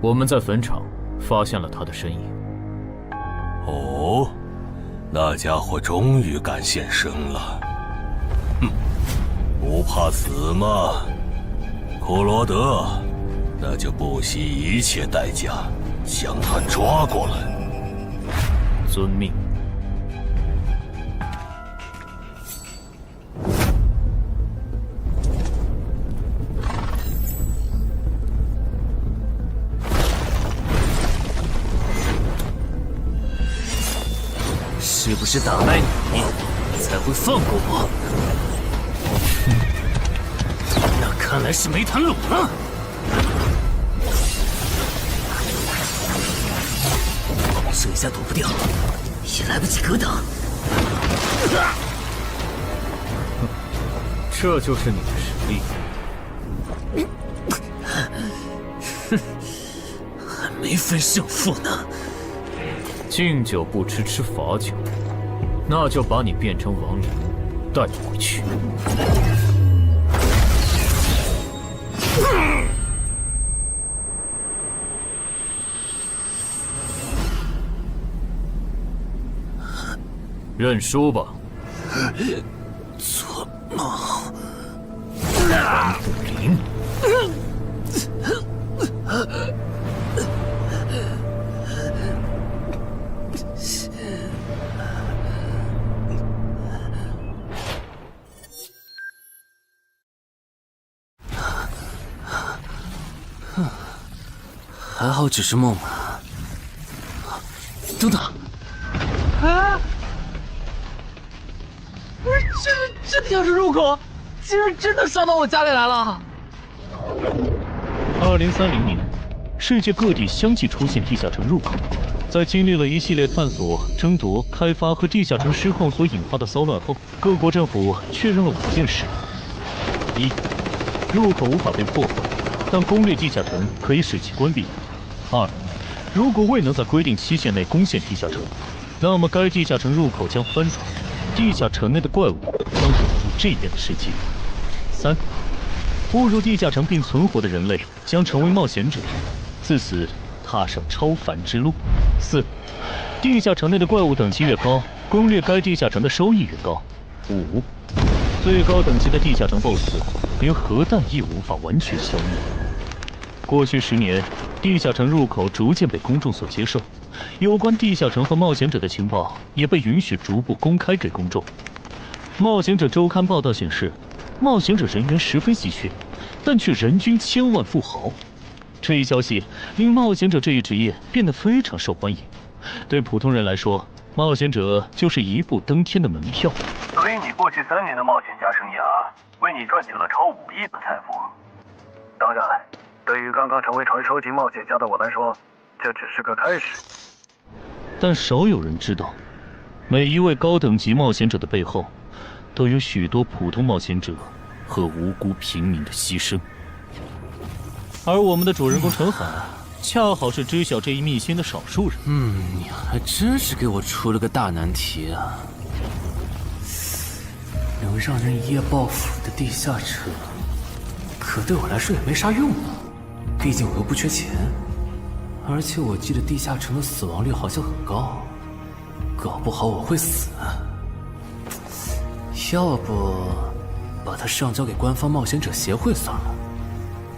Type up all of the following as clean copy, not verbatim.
我们在坟场发现了他的身影。哦，那家伙终于敢现身了。哼，不怕死吗？库罗德，那就不惜一切代价将他抓过来。遵命。是不是打败你，才会放过我？那看来是没谈拢了。这下躲不掉，也来不及格挡。这就是你的实力。还没分胜负呢。敬酒不吃吃罚酒，那就把你变成亡灵带回去。认输吧。做梦。蓝不灵。还好只是梦啊！等等，啊！不是，这地下室入口，竟然真的上到我家里来了！2030年，世界各地相继出现地下城入口。在经历了一系列探索、争夺、开发和地下城失控所引发的骚乱后，各国政府确认了5件事：一，入口无法被破坏，但攻略地下城可以使其关闭。2. 如果未能在规定期限内攻陷地下城，那么该地下城入口将翻转，地下城内的怪物将涌入这边的世界。3. 步入地下城并存活的人类将成为冒险者，自此踏上超凡之路。4. 地下城内的怪物等级越高，攻略该地下城的收益越高。5. 最高等级的地下城 BOSS 连核弹亦无法完全消灭。过去10年，地下城入口逐渐被公众所接受，有关地下城和冒险者的情报也被允许逐步公开给公众。冒险者周刊报道显示，冒险者人员十分稀缺，但却人均千万富豪。这一消息令冒险者这一职业变得非常受欢迎。对普通人来说，冒险者就是一步登天的门票。所以你过去3年的冒险家生涯，为你赚取了超5亿的财富。当然，对于刚刚成为传说级冒险家的我来说，这只是个开始。但少有人知道，每一位高等级冒险者的背后，都有许多普通冒险者和无辜平民的牺牲。而我们的主人公陈海，恰好是知晓这一秘辛的少数人。你还真是给我出了个大难题啊！能让人一夜暴富的地下城，可对我来说也没啥用啊。毕竟我又不缺钱，而且我记得地下城的死亡率好像很高，搞不好我会死。要不把它上交给官方冒险者协会算了，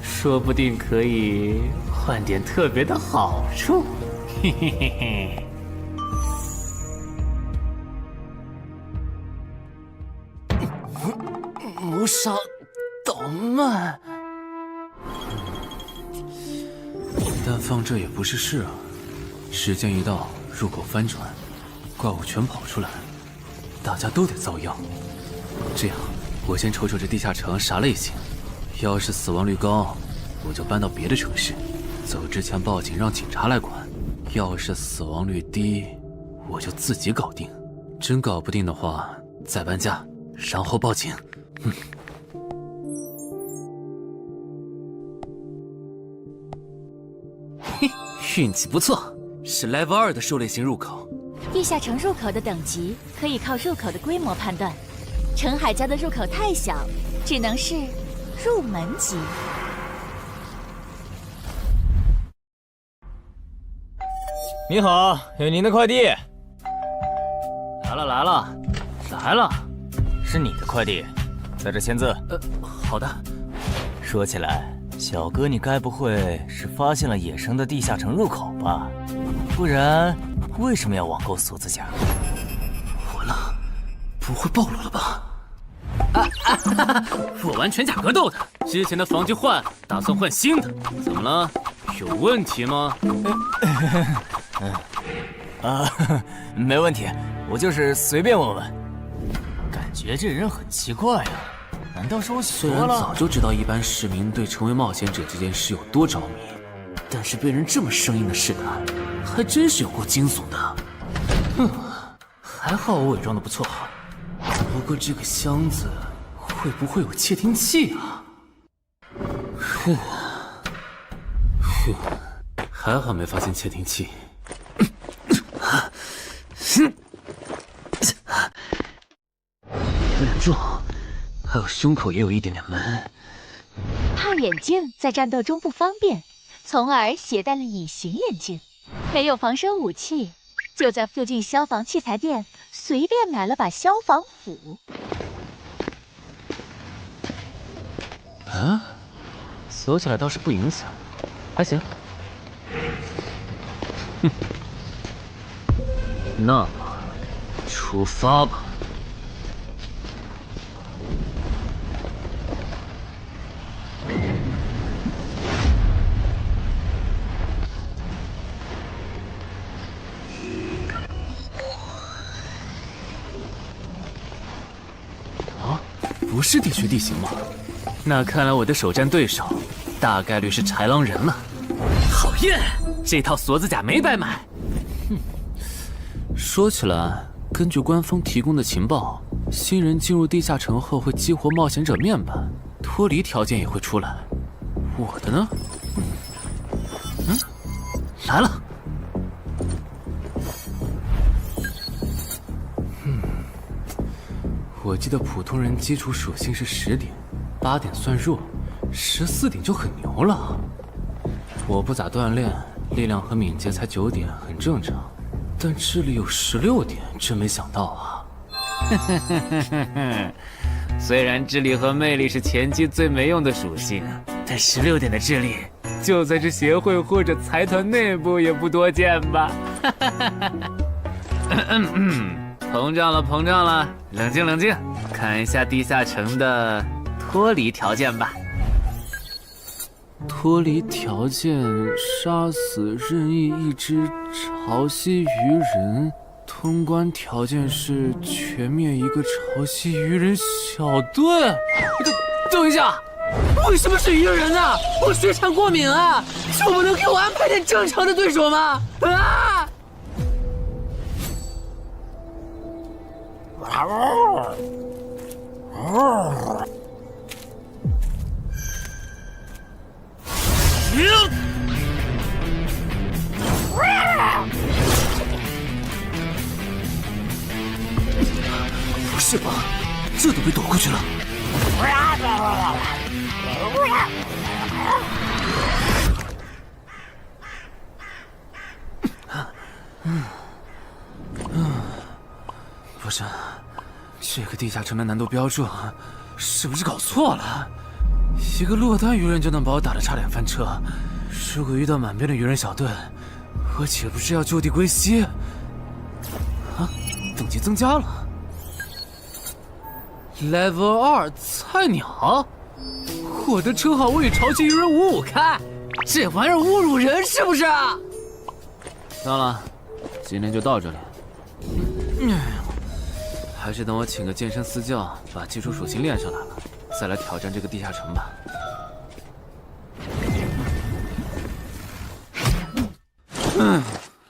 说不定可以换点特别的好处。嘿嘿嘿嘿。谋杀岛慢。但放这也不是事啊！时间一到，入口翻转，怪物全跑出来，大家都得遭殃。这样，我先瞅瞅这地下城啥类型，要是死亡率高，我就搬到别的城市，走之前报警让警察来管；要是死亡率低，我就自己搞定。真搞不定的话，再搬家，然后报警。嘿，运气不错，是 Level 2的狩猎型入口。地下城入口的等级可以靠入口的规模判断。陈海家的入口太小，只能是入门级。你好，有您的快递。来了，是你的快递，在这签字。好的。说起来，小哥，你该不会是发现了野生的地下城入口吧？不然为什么要网购锁子甲？完了，不会暴露了吧？我玩全甲格斗的，之前的防具换了，打算换新的。怎么了？有问题吗？没问题，我就是随便问问。感觉这人很奇怪啊，难道是我虽然早就知道一般市民对成为冒险者这件事有多着迷，但是被人这么生硬的试探，还真是有够惊悚的。还好我伪装的不错。不过这个箱子会不会有窃听器啊？还好没发现窃听器。忍住，还有胸口也有一点点闷。怕眼镜在战斗中不方便，从而携带了隐形眼镜。没有防身武器，就在附近消防器材店随便买了把消防斧。啊，锁起来倒是不影响，还行。那么，出发吧。不是地区地形吗？那看来我的首战对手大概率是豺狼人了。讨厌，这套锁子甲没白买。说起来，根据官方提供的情报，新人进入地下城后会激活冒险者面板，脱离条件也会出来。我的呢？来了。我记得普通人基础属性是10点，8点算弱，14点就很牛了。我不咋锻炼，力量和敏捷才9点，很正常。但智力有16点，真没想到啊！虽然智力和魅力是前期最没用的属性，但16点的智力，就算是协会或者财团内部也不多见吧？膨胀了，冷静，看一下地下城的脱离条件吧。脱离条件：杀死任意一只潮汐鱼人。通关条件是全灭一个潮汐鱼人小队。等一下，为什么是鱼人啊？我血产过敏啊！就不能给我安排点正常的对手吗？啊！不是吧？这都被躲过去了。不是，这个地下城的难度标注是不是搞错了？一个落单鱼人就能把我打得差点翻车，如果遇到满编的鱼人小队，我岂不是要就地归西？啊，等级增加了。Level 2菜鸟，我的称号我与潮汐鱼人5-5开，这玩意儿侮辱人是不是？算了，今天就到这里。还是等我请个健身私教，把基础属性练上来了，再来挑战这个地下城吧。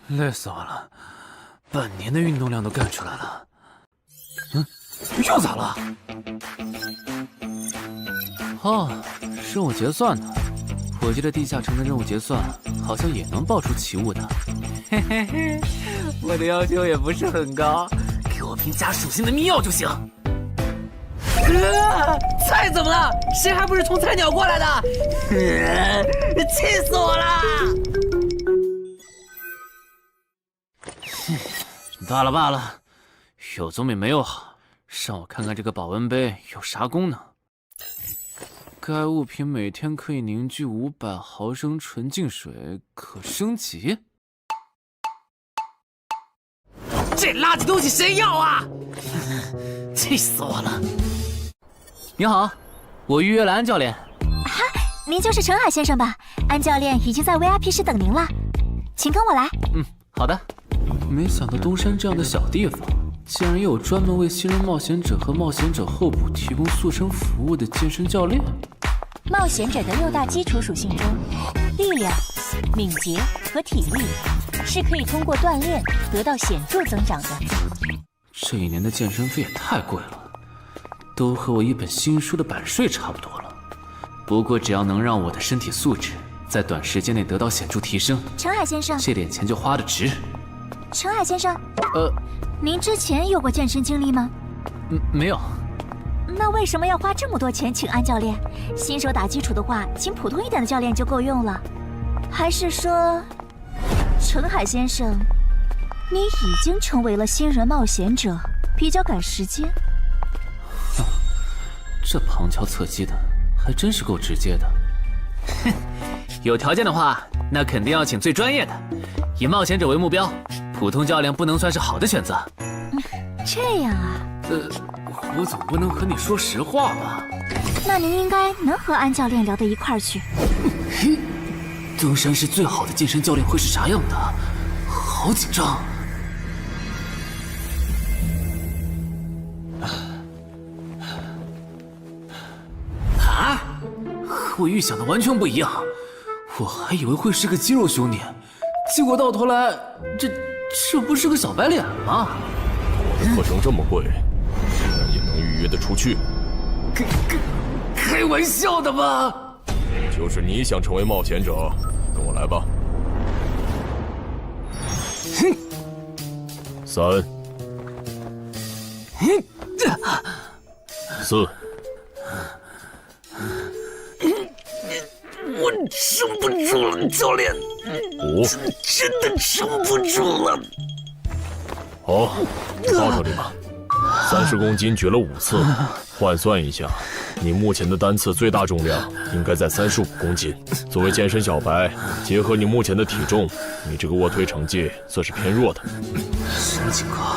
累死我了，半年的运动量都干出来了。又咋了？哦，任务结算呢？我记得地下城的任务结算好像也能爆出奇物的。嘿嘿嘿，我的要求也不是很高，给我瓶加属性的迷药就行。菜怎么了？谁还不是从菜鸟过来的？气死我了！罢了罢了，有总比没有好。让我看看这个保温杯有啥功能。该物品每天可以凝聚500毫升纯净水，可升级。这垃圾东西谁要啊？气死我了！你好，我预约了安教练。哈，您就是陈海先生吧？安教练已经在 VIP 室等您了，请跟我来。好的。没想到东山这样的小地方，竟然也有专门为新人冒险者和冒险者候补提供塑身服务的健身教练。冒险者的6大基础属性中，力量、敏捷和体力是可以通过锻炼得到显著增长的。这一年的健身费也太贵了，都和我一本新书的版税差不多了。不过只要能让我的身体素质在短时间内得到显著提升，陈海先生，这点钱就花得值。陈海先生，您之前有过健身经历吗？没有。那为什么要花这么多钱请安教练？新手打基础的话，请普通一点的教练就够用了。还是说，陈海先生，你已经成为了新人冒险者，比较赶时间？这旁敲侧击的，还真是够直接的。哼，有条件的话，那肯定要请最专业的。以冒险者为目标，普通教练不能算是好的选择。这样啊？我总不能和你说实话吧？那您应该能和安教练聊到一块儿去。登山市最好的健身教练会是啥样的？好紧张。啊！和我预想的完全不一样，我还以为会是个肌肉兄弟，结果到头来，这不是个小白脸吗？课程这么贵，竟然也能预约得出去？开玩笑的吧？就是你想成为冒险者，跟我来吧。3、4。我撑不住了，教练。5。真的撑不住了。好，你报上去吧。30公斤举了5次，换算一下，你目前的单次最大重量应该在35公斤。作为健身小白，结合你目前的体重，你这个卧推成绩算是偏弱的。什么情况？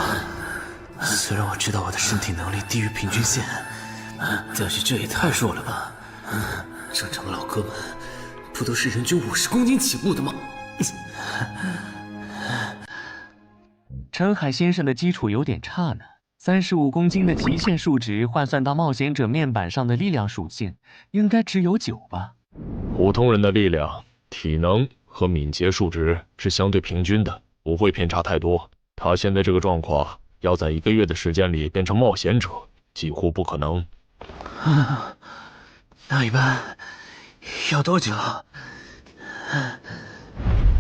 虽然我知道我的身体能力低于平均线，但是这也太弱了吧？正常的老哥们不都是人均50公斤起步的吗？陈海先生的基础有点差呢，35公斤的极限数值换算到冒险者面板上的力量属性，应该只有9吧。普通人的力量、体能和敏捷数值是相对平均的，不会偏差太多。他现在这个状况，要在1个月的时间里变成冒险者，几乎不可能。那一般要多久？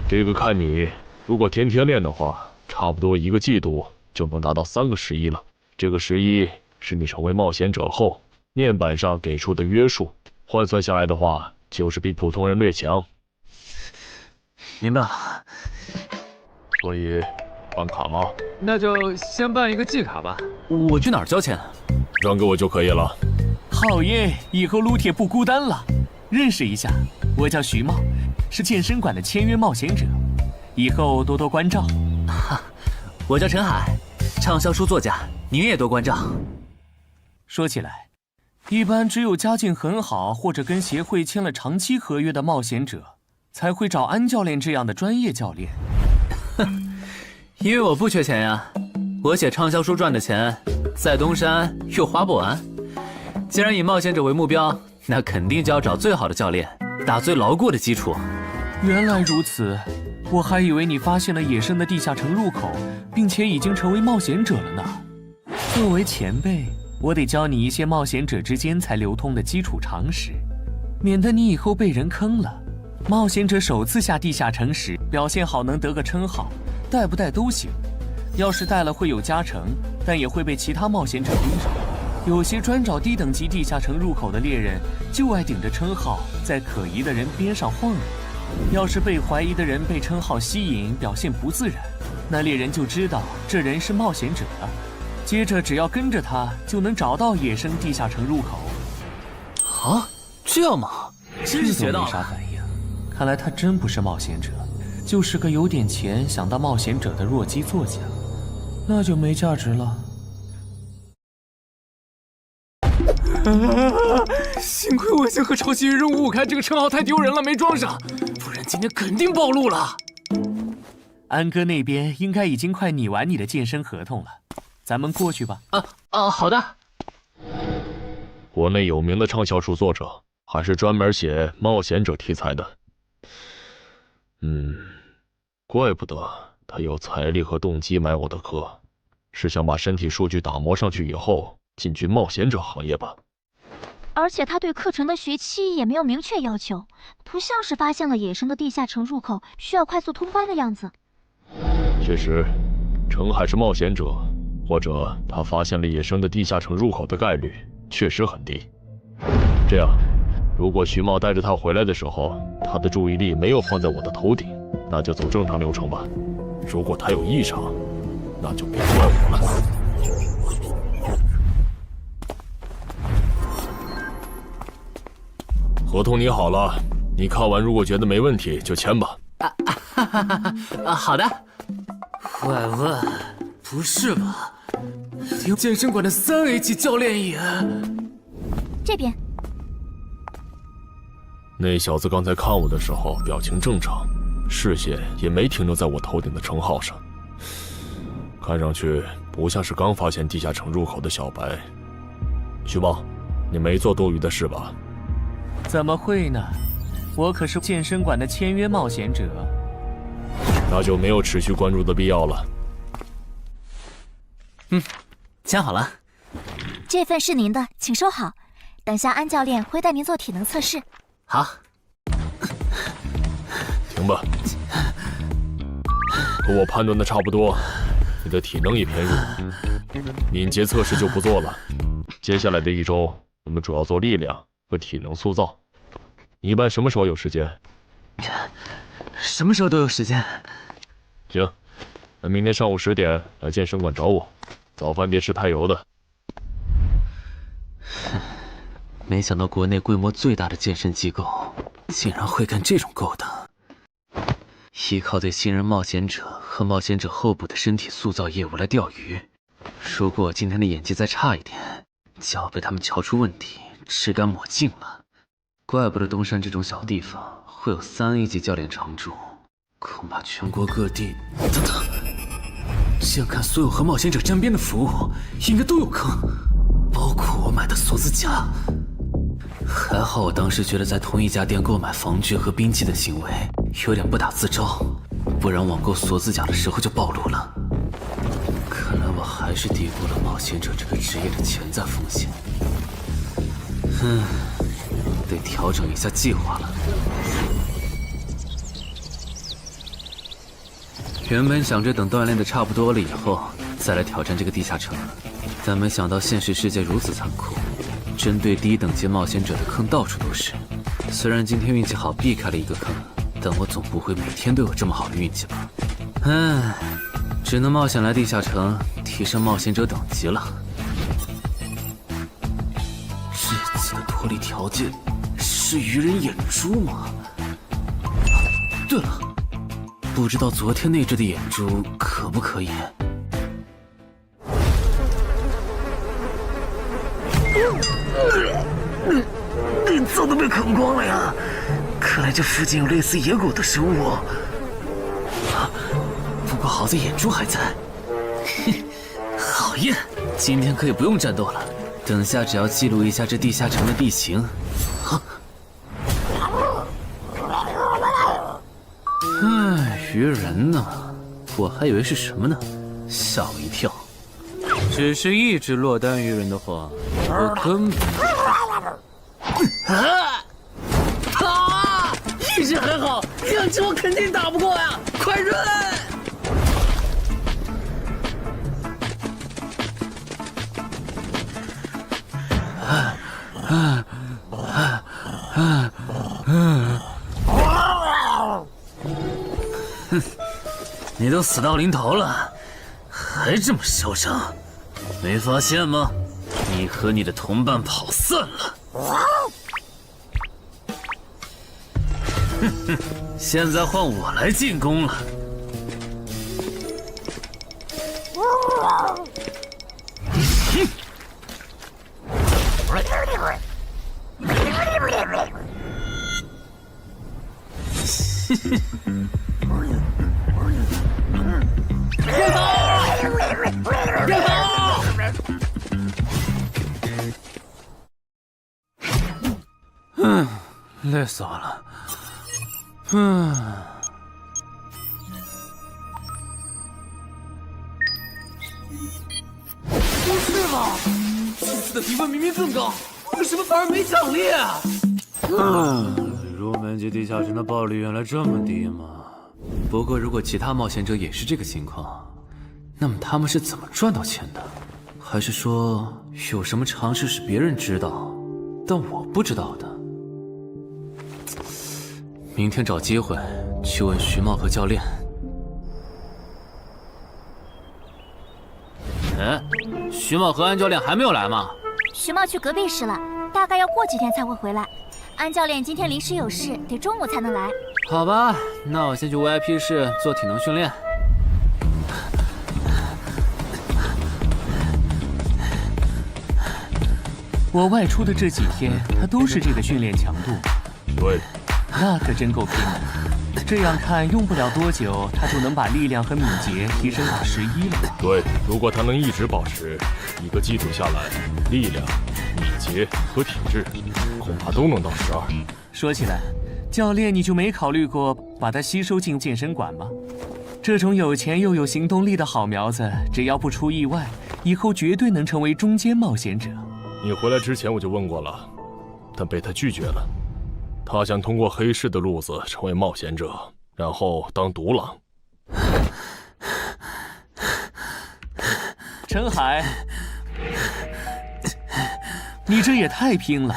这个看你，如果天天练的话，差不多1个季度就能达到3个11了。这个11是你成为冒险者后面板上给出的约束，换算下来的话，就是比普通人略强。明白了。所以，办卡吗？那就先办一个季卡吧。我去哪儿交钱？转给我就可以了。好耶，以后撸铁不孤单了。认识一下，我叫徐茂，是健身馆的签约冒险者，以后多多关照。我叫陈海，畅销书作家，您也多关照。说起来，一般只有家境很好或者跟协会签了长期合约的冒险者，才会找安教练这样的专业教练。因为我不缺钱呀，我写畅销书赚的钱，在东山又花不完。既然以冒险者为目标，那肯定就要找最好的教练，打最牢固的基础。原来如此，我还以为你发现了野生的地下城入口，并且已经成为冒险者了呢。作为前辈，我得教你一些冒险者之间才流通的基础常识，免得你以后被人坑了。冒险者首次下地下城时，表现好能得个称号，带不带都行。要是带了会有加成，但也会被其他冒险者盯上。有些专找低等级地下城入口的猎人，就爱顶着称号在可疑的人边上晃悠。要是被怀疑的人被称号吸引，表现不自然，那猎人就知道这人是冒险者，接着只要跟着他，就能找到野生地下城入口。啊，这样吗？真是学到了。没啥反应，看来他真不是冒险者，就是个有点钱想当冒险者的弱鸡作家，那就没价值了。幸亏我先和超级任务5开这个称号太丢人了，没装上，不然今天肯定暴露了。安哥那边应该已经快拟完你的健身合同了，咱们过去吧。好的。国内有名的畅销书作者，还是专门写冒险者题材的。怪不得他有财力和动机买我的课，是想把身体数据打磨上去以后进军冒险者行业吧。而且他对课程的学期也没有明确要求，不像是发现了野生的地下城入口需要快速通关的样子。确实，程海是冒险者，或者他发现了野生的地下城入口的概率确实很低。这样，如果徐茂带着他回来的时候，他的注意力没有放在我的头顶，那就走正常流程吧。如果他有异常，那就别怪我了。合同拟好了，你看完如果觉得没问题就签吧。好的。怪问，不是吧？连健身馆的3A 级教练也……这边。那小子刚才看我的时候表情正常，视线也没停留在我头顶的称号上，看上去不像是刚发现地下城入口的小白。徐茂，你没做多余的事吧？怎么会呢？我可是健身馆的签约冒险者。那就没有持续关注的必要了。签好了。这份是您的，请收好。等下安教练会带您做体能测试。好。停吧。和我判断的差不多，你的体能也偏弱，敏捷测试就不做了。接下来的1周，我们主要做力量和体能塑造。你一般什么时候有时间？什么时候都有时间。行，那明天上午10点来健身馆找我，早饭别吃太油的。没想到国内规模最大的健身机构竟然会干这种勾当。依靠对新人冒险者和冒险者后补的身体塑造业务来钓鱼，如果我今天的演技再差一点，就要被他们瞧出问题，吃干抹净了。怪不得东山这种小地方会有3A 级教练常驻，恐怕全国各地……等等，这样看，所有和冒险者沾边的服务应该都有坑，包括我买的锁子甲。还好我当时觉得在同一家店购买防具和兵器的行为有点不打自招，不然网购锁子甲的时候就暴露了。看来我还是低估了冒险者这个职业的潜在风险。得调整一下计划了。原本想着等锻炼的差不多了以后再来挑战这个地下城，但没想到现实世界如此残酷，针对低等级冒险者的坑到处都是。虽然今天运气好避开了一个坑，但我总不会每天都有这么好的运气吧？只能冒险来地下城提升冒险者等级了。这次的脱离条件是鱼人眼珠吗？对了，不知道昨天那只的眼珠可不可以？早都被啃光了呀！看来这附近有类似野狗的生物。不过好在眼珠还在。好耶！今天可以不用战斗了，等下只要记录一下这地下城的地形。鱼人呢？我还以为是什么呢，吓我一跳。只是一只落单鱼人的话，我根本……意识很好，2只我肯定打不过呀！快润！你都死到临头了，还这么嚣张，没发现吗？你和你的同伴跑散了。哼哼，现在换我来进攻了。累死我了。不是吧？这次的评分明明更高，为什么反而没奖励啊？入门级地下城的爆率原来这么低吗？不过如果其他冒险者也是这个情况，那么他们是怎么赚到钱的？还是说有什么常识是别人知道，但我不知道的？明天找机会去问徐茂和教练。哎，徐茂和安教练还没有来吗？徐茂去隔壁室了，大概要过几天才会回来。安教练今天临时有事，得中午才能来。好吧，那我先去 VIP 室做体能训练。我外出的这几天，他都是这个训练强度。对，那可真够拼的。这样看，用不了多久，他就能把力量和敏捷提升到11了。对，如果他能一直保持一个基础下来，力量、敏捷和体质恐怕都能到12。说起来，教练你就没考虑过把他吸收进健身馆吗？这种有钱又有行动力的好苗子，只要不出意外，以后绝对能成为中间冒险者。你回来之前我就问过了，但被他拒绝了。他想通过黑市的路子成为冒险者，然后当独狼。陈海，你这也太拼了，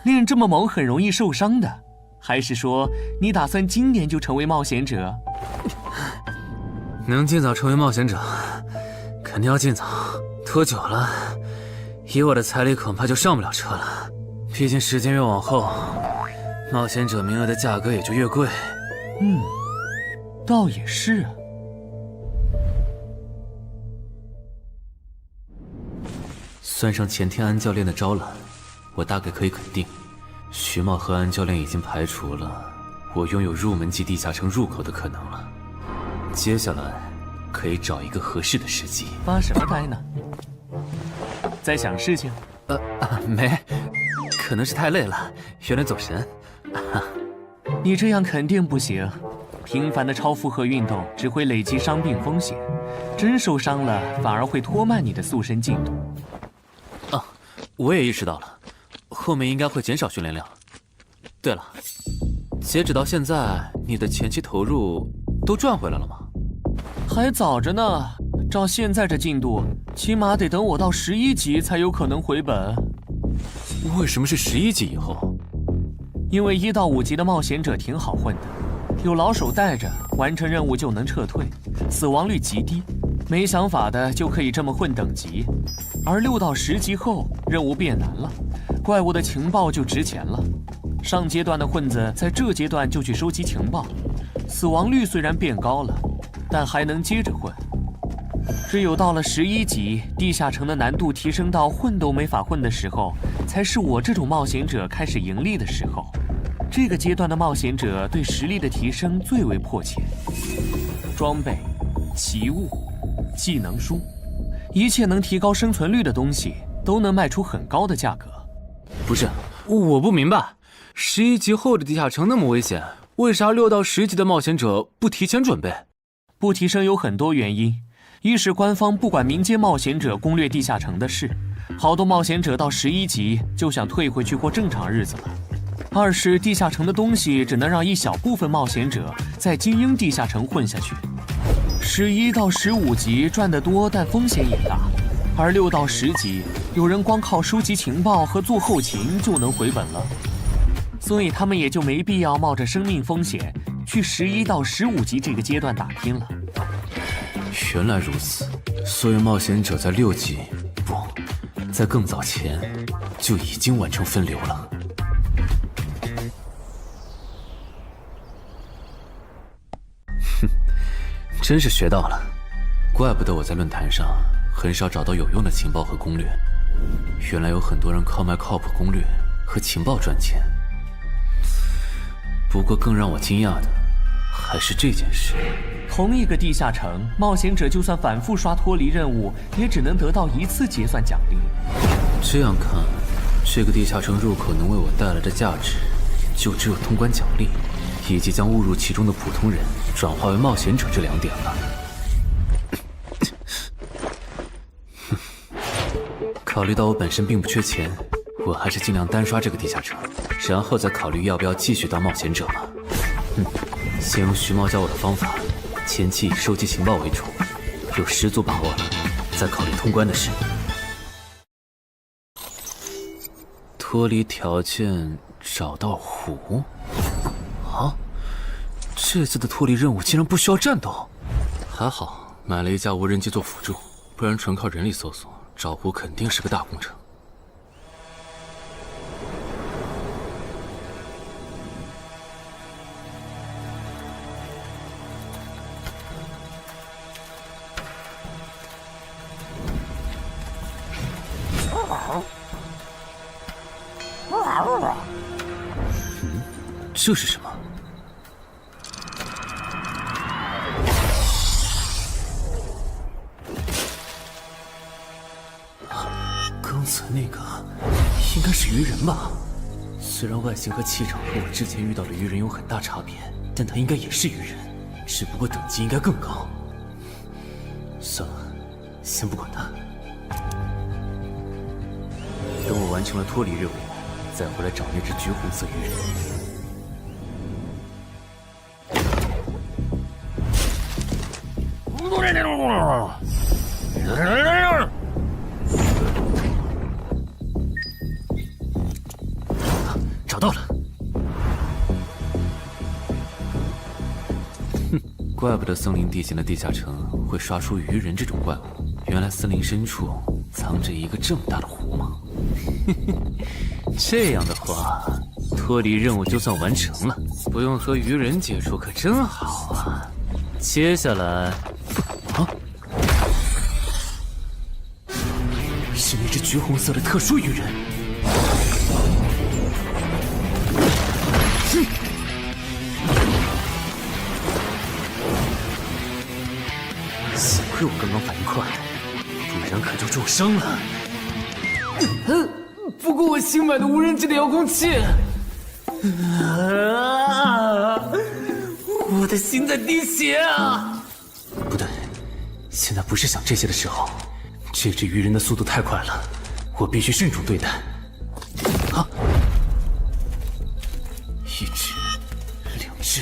练这么猛很容易受伤的。还是说你打算今年就成为冒险者？能尽早成为冒险者，肯定要尽早。拖久了，以我的财力恐怕就上不了车了。毕竟时间越往后，冒险者名额的价格也就越贵。倒也是啊。算上前天安教练的招揽，我大概可以肯定，徐茂和安教练已经排除了我拥有入门级地下城入口的可能了。接下来可以找一个合适的时机。发什么呆呢？在想事情？没，可能是太累了，有点走神。你这样肯定不行，频繁的超负荷运动只会累积伤病风险，真受伤了反而会拖慢你的塑身进度。我也意识到了，后面应该会减少训练量。对了，截止到现在，你的前期投入都赚回来了吗？还早着呢，照现在这进度，起码得等我到11级才有可能回本。为什么是11级以后？因为1到5级的冒险者挺好混的，有老手带着，完成任务就能撤退，死亡率极低。没想法的就可以这么混等级，而6到10级后，任务变难了，怪物的情报就值钱了。上阶段的混子在这阶段就去收集情报，死亡率虽然变高了，但还能接着混。只有到了11级，地下城的难度提升到混都没法混的时候，才是我这种冒险者开始盈利的时候。这个阶段的冒险者对实力的提升最为迫切，装备、奇物、技能书，一切能提高生存率的东西都能卖出很高的价格。不是，我不明白，11级后的地下城那么危险，为啥6到10级的冒险者不提前准备？不提升有很多原因，一是官方不管民间冒险者攻略地下城的事，好多冒险者到11级就想退回去过正常日子了。二是地下城的东西只能让一小部分冒险者在精英地下城混下去。11到15级赚得多，但风险也大，而6到10级有人光靠收集情报和做后勤就能回本了，所以他们也就没必要冒着生命风险去11到15级这个阶段打拼了。原来如此，所以冒险者在6级，不，在更早前就已经完成分流了。哼，真是学到了，怪不得我在论坛上很少找到有用的情报和攻略，原来有很多人靠卖靠谱攻略和情报赚钱。不过更让我惊讶的还是这件事。同一个地下城，冒险者就算反复刷脱离任务，也只能得到1次结算奖励。这样看，这个地下城入口能为我带来的价值，就只有通关奖励，以及将误入其中的普通人转化为冒险者这2点了。考虑到我本身并不缺钱，我还是尽量单刷这个地下城，然后再考虑要不要继续当冒险者吧。先用徐茂教我的方法，前期以收集情报为主，有十足把握了，再考虑通关的事。脱离条件找到湖？啊，这次的脱离任务竟然不需要战斗，还好买了一架无人机做辅助，不然纯靠人力搜索找湖肯定是个大工程。这是什么？刚才那个应该是鱼人吧？虽然外形和气场和我之前遇到的鱼人有很大差别，但他应该也是鱼人，只不过等级应该更高。算了，先不管他。等我完成了脱离任务，再回来找那只橘红色鱼人。找到了！哼，怪不得森林地形的地下城会刷出鱼人这种怪物，原来森林深处藏着一个这么大的湖吗？这样的话，脱离任务就算完成了，不用和鱼人接触可真好啊！接下来，是那只橘红色的特殊鱼人。幸亏我刚刚反应快，不然可就重伤了。不过我新买的无人机的遥控器，我的心在滴血啊！不对，现在不是想这些的时候。这只鱼人的速度太快了，我必须慎重对待。啊！一只、2只、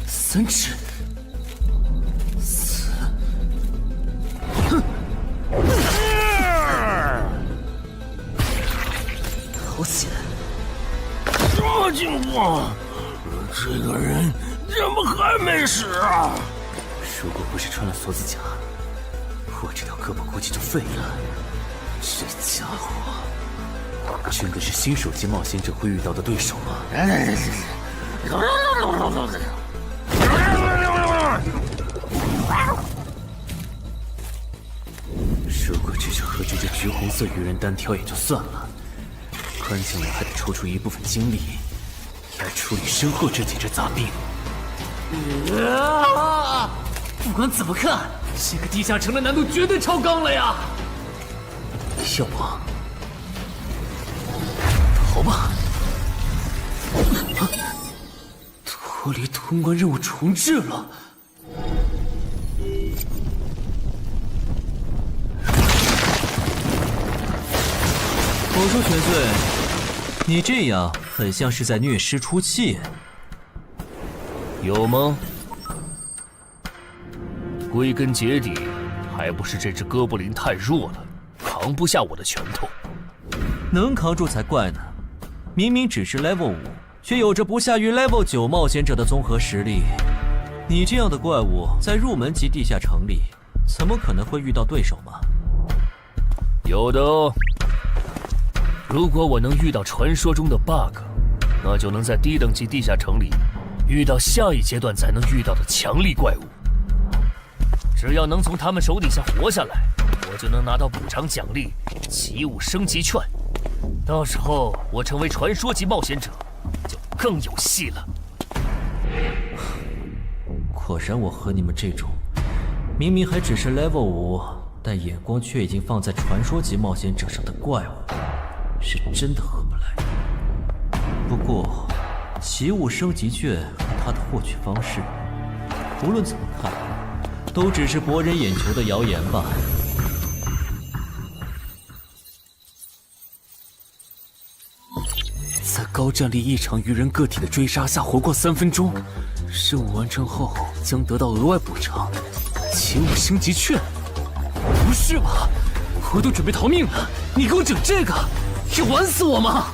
3只、4……哼！好险！什么情况？这个人怎么还没死啊？如果不是穿了锁子甲，我这条胳膊估计就废了。这家伙真的是新手级冒险者会遇到的对手吗？如果只是和这只橘红色鱼人单挑也就算了，关键我还得抽出一部分精力来处理身后这几只杂兵。不管怎么看，这个地下城的难度绝对超纲了呀！要不逃吧？脱离通关任务重置了。我说玄穗，你这样很像是在虐尸出气，有吗？归根结底，还不是这只哥布林太弱了，扛不下我的拳头。能扛住才怪呢！明明只是 Level 5，却有着不下于 Level 9冒险者的综合实力。你这样的怪物，在入门级地下城里，怎么可能会遇到对手嘛？有的哦。如果我能遇到传说中的 bug， 那就能在低等级地下城里遇到下一阶段才能遇到的强力怪物。只要能从他们手底下活下来，我就能拿到补偿奖励奇物升级券。到时候我成为传说级冒险者，就更有戏了。果然，我和你们这种明明还只是 level 5，但眼光却已经放在传说级冒险者上的怪物，是真的合不来。不过，奇物升级券和它的获取方式，无论怎么看，都只是博人眼球的谣言吧。在高战力异常鱼人个体的追杀下活过3分钟，任务完成后将得到额外补偿，奇物升级券。不是吧？我都准备逃命了，你给我整这个，要玩死我吗？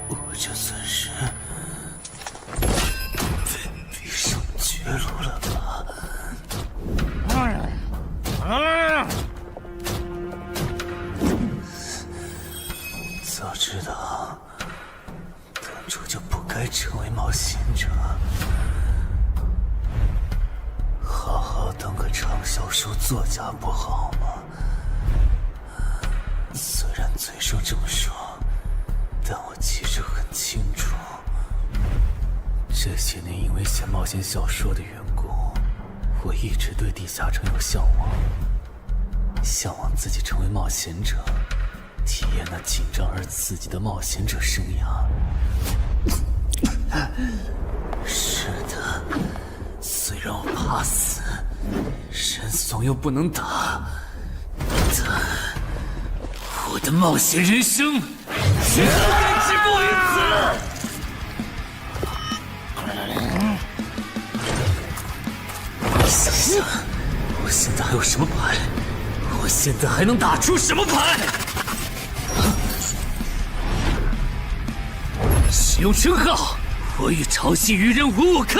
我这算是逼上绝路了吧？早知道当初就不该成为冒险者，好好当个畅销书作家不好吗？虽然嘴上这么说，但我其实很清楚，这些年因为写冒险小说的缘故，我一直对地下城有向往，向往自己成为冒险者，体验那紧张而刺激的冒险者生涯。是的，虽然我怕死，人怂又不能打，但我的冒险人生绝对止步于此。想想，我现在还有什么牌？我现在还能打出什么牌？使用称号，我与潮汐鱼人5开。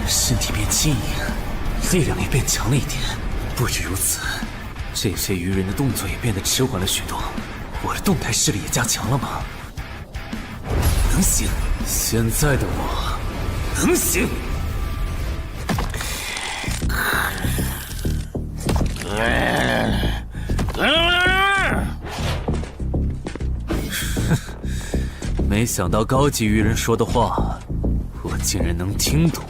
身体变轻盈，力量也变强了一点。不止如此，这些鱼人的动作也变得迟缓了许多。我的动态视力也加强了吗？能行，现在的我能行。没想到高级鱼人说的话，我竟然能听懂。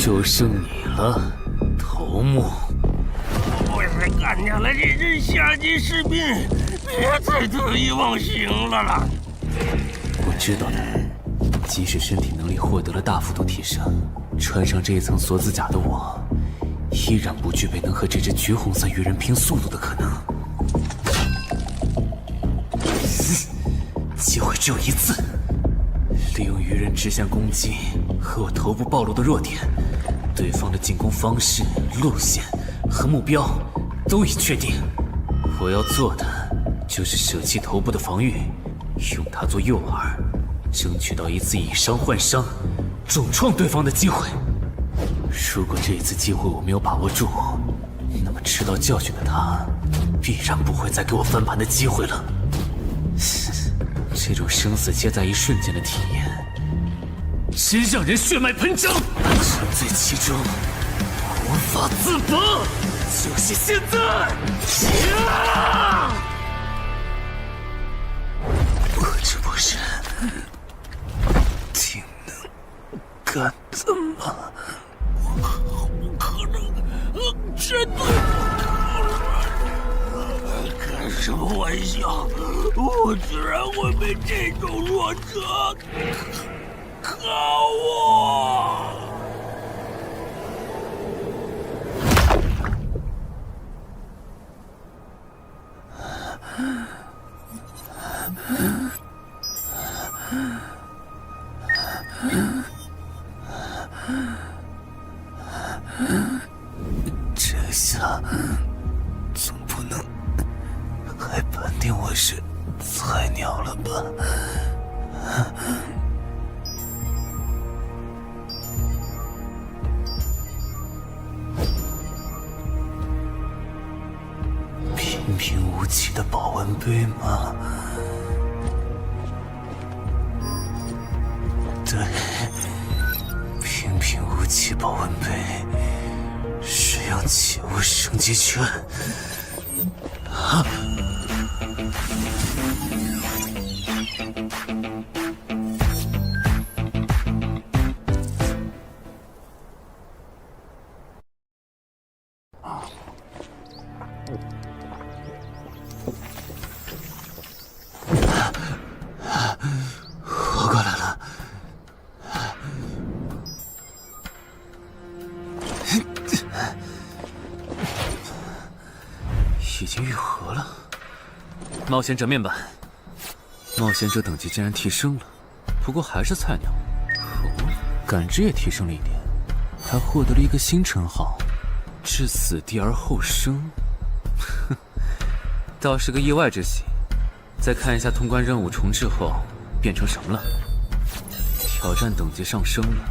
就剩你了，头目。我是干掉了这只下级士兵，别再得意忘形了啦！我知道的，即使身体能力获得了大幅度提升，穿上这一层锁子甲的我，依然不具备能和这只橘红色鱼人拼速度的可能。机会只有一次，利用鱼人直线攻击和我头部暴露的弱点，对方的进攻方式、路线和目标都已确定。我要做的就是舍弃头部的防御，用它做诱饵，争取到一次以伤换伤、重创对方的机会。如果这一次机会我没有把握住，那么吃到教训的他，必然不会再给我翻盘的机会了。这种生死皆在一瞬间的体验，真让人血脉喷张，沉醉其中，无法自拔。就是现在！我这不是挺能干的吗？不可能，绝对不可能！开什么玩笑？我居然会被这种弱者可恶！菜鸟了吧？平平无奇的保温杯吗？对，平平无奇保温杯，使用起雾升级券。啊！活过来了。已经愈合了。冒险者面板，冒险者等级竟然提升了，不过还是菜鸟。哦，感知也提升了一点，还获得了一个新称号——至死地而后生。哼，倒是个意外之喜。再看一下通关任务重置后变成什么了。挑战等级上升了，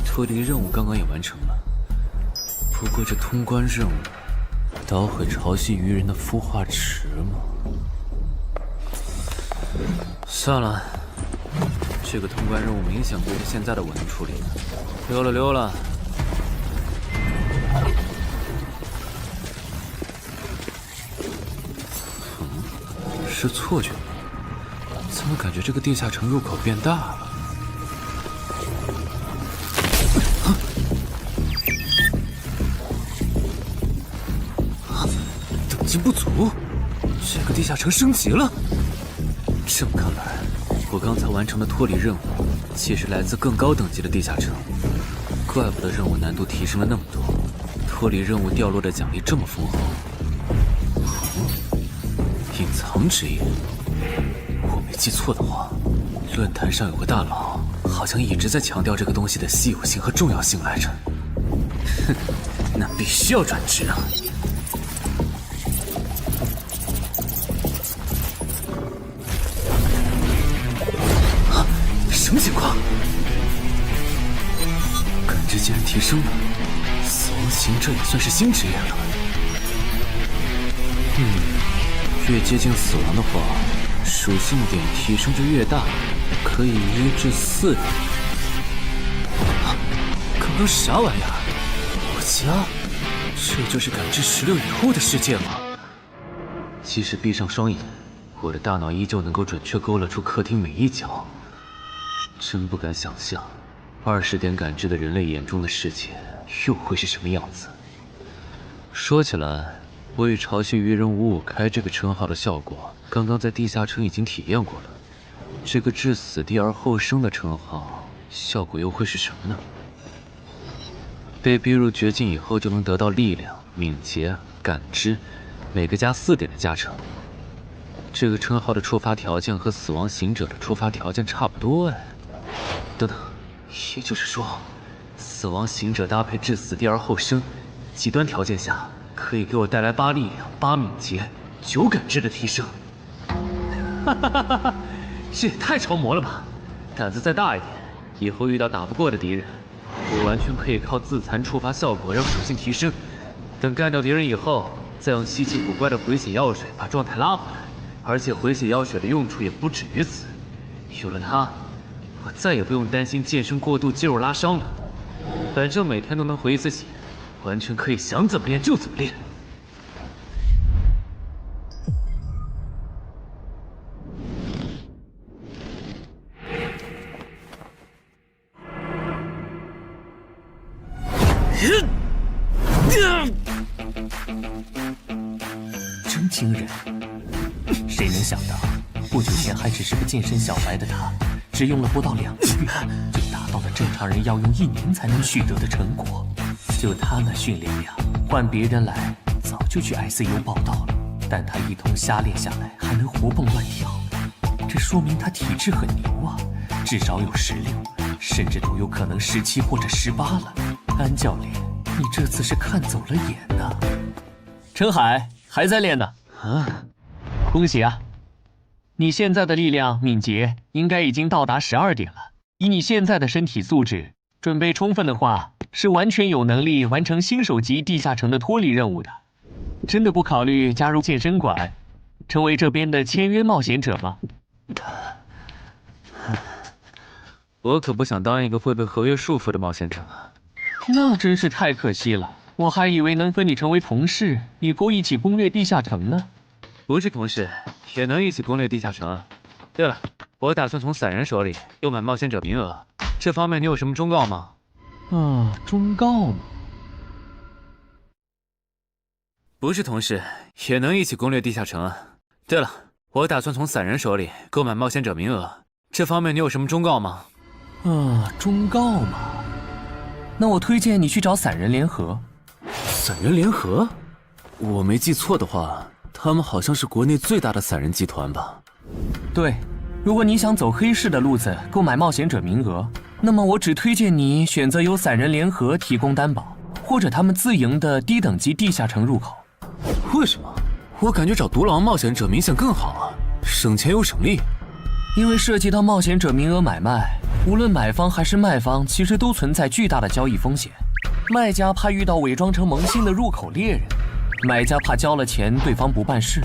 脱离任务刚刚也完成了。不过这通关任务，捣毁潮汐鱼人的孵化池吗？算了，这个通关任务明显不是现在的我能处理的。溜了溜了。是错觉吗？怎么感觉这个地下城入口变大了？等级不足，这个地下城升级了。这么看来，我刚才完成的脱离任务，其实来自更高等级的地下城。怪不得任务难度提升了那么多，脱离任务掉落的奖励这么丰厚。隐藏职业，我没记错的话，论坛上有个大佬，好像一直在强调这个东西的稀有性和重要性来着。哼，那必须要转职啊！啊，什么情况？感知竟然提升了，死亡行者也算是新职业了。越接近死亡的话，属性点提升就越大，可以1至4点。啊，刚刚是啥玩意儿？我家？这就是感知16以后的世界吗？即使闭上双眼，我的大脑依旧能够准确勾勒出客厅每一角。真不敢想象，20点感知的人类眼中的世界又会是什么样子。说起来，我与潮汐鱼人555开这个称号的效果，刚刚在地下城已经体验过了。这个至死地而后生的称号，效果又会是什么呢？被逼入绝境以后，就能得到力量、敏捷、感知，每个加4点的加成。这个称号的触发条件和死亡行者的触发条件差不多哎。等等，也就是说，死亡行者搭配至死地而后生，极端条件下可以给我带来8力量、8敏捷、9感知的提升。哈哈哈哈！这也太超模了吧！胆子再大一点，以后遇到打不过的敌人，我完全可以靠自残触发效果让属性提升。等干掉敌人以后，再用稀奇古怪的回血药水把状态拉回来。而且回血药水的用处也不止于此，有了它，我再也不用担心健身过度肌肉拉伤了。反正每天都能回一次血，完全可以想怎么练就怎么练。真惊人！谁能想到，不久前还只是个健身小白的他，只用了不到2个月，就达到了正常人要用1年才能取得的成果。就他那训练量，换别人来早就去 ICU 报道了。但他一通瞎练下来，还能活蹦乱跳，这说明他体质很牛啊，至少有16，甚至都有可能17或者18了。安教练，你这次是看走了眼呐！陈海还在练呢。啊，恭喜啊！你现在的力量、敏捷应该已经到达12点了。以你现在的身体素质，准备充分的话，是完全有能力完成新手级地下城的脱离任务的。真的不考虑加入健身馆，成为这边的签约冒险者吗？我可不想当一个会被合约束缚的冒险者啊！那真是太可惜了，我还以为能和你成为同事，以后一起攻略地下城呢。不是同事，也能一起攻略地下城。对了，我打算从散人手里购买冒险者名额，这方面你有什么忠告吗？忠告吗？不是同事，也能一起攻略地下城啊。对了，我打算从散人手里购买冒险者名额，这方面你有什么忠告吗？忠告嘛，那我推荐你去找散人联合。散人联合？我没记错的话，他们好像是国内最大的散人集团吧？对，如果你想走黑市的路子购买冒险者名额，那么我只推荐你选择由散人联合提供担保，或者他们自营的低等级地下城入口。为什么？我感觉找独狼冒险者明显更好啊，省钱又省力。因为涉及到冒险者名额买卖，无论买方还是卖方，其实都存在巨大的交易风险。卖家怕遇到伪装成萌新的入口猎人，买家怕交了钱对方不办事。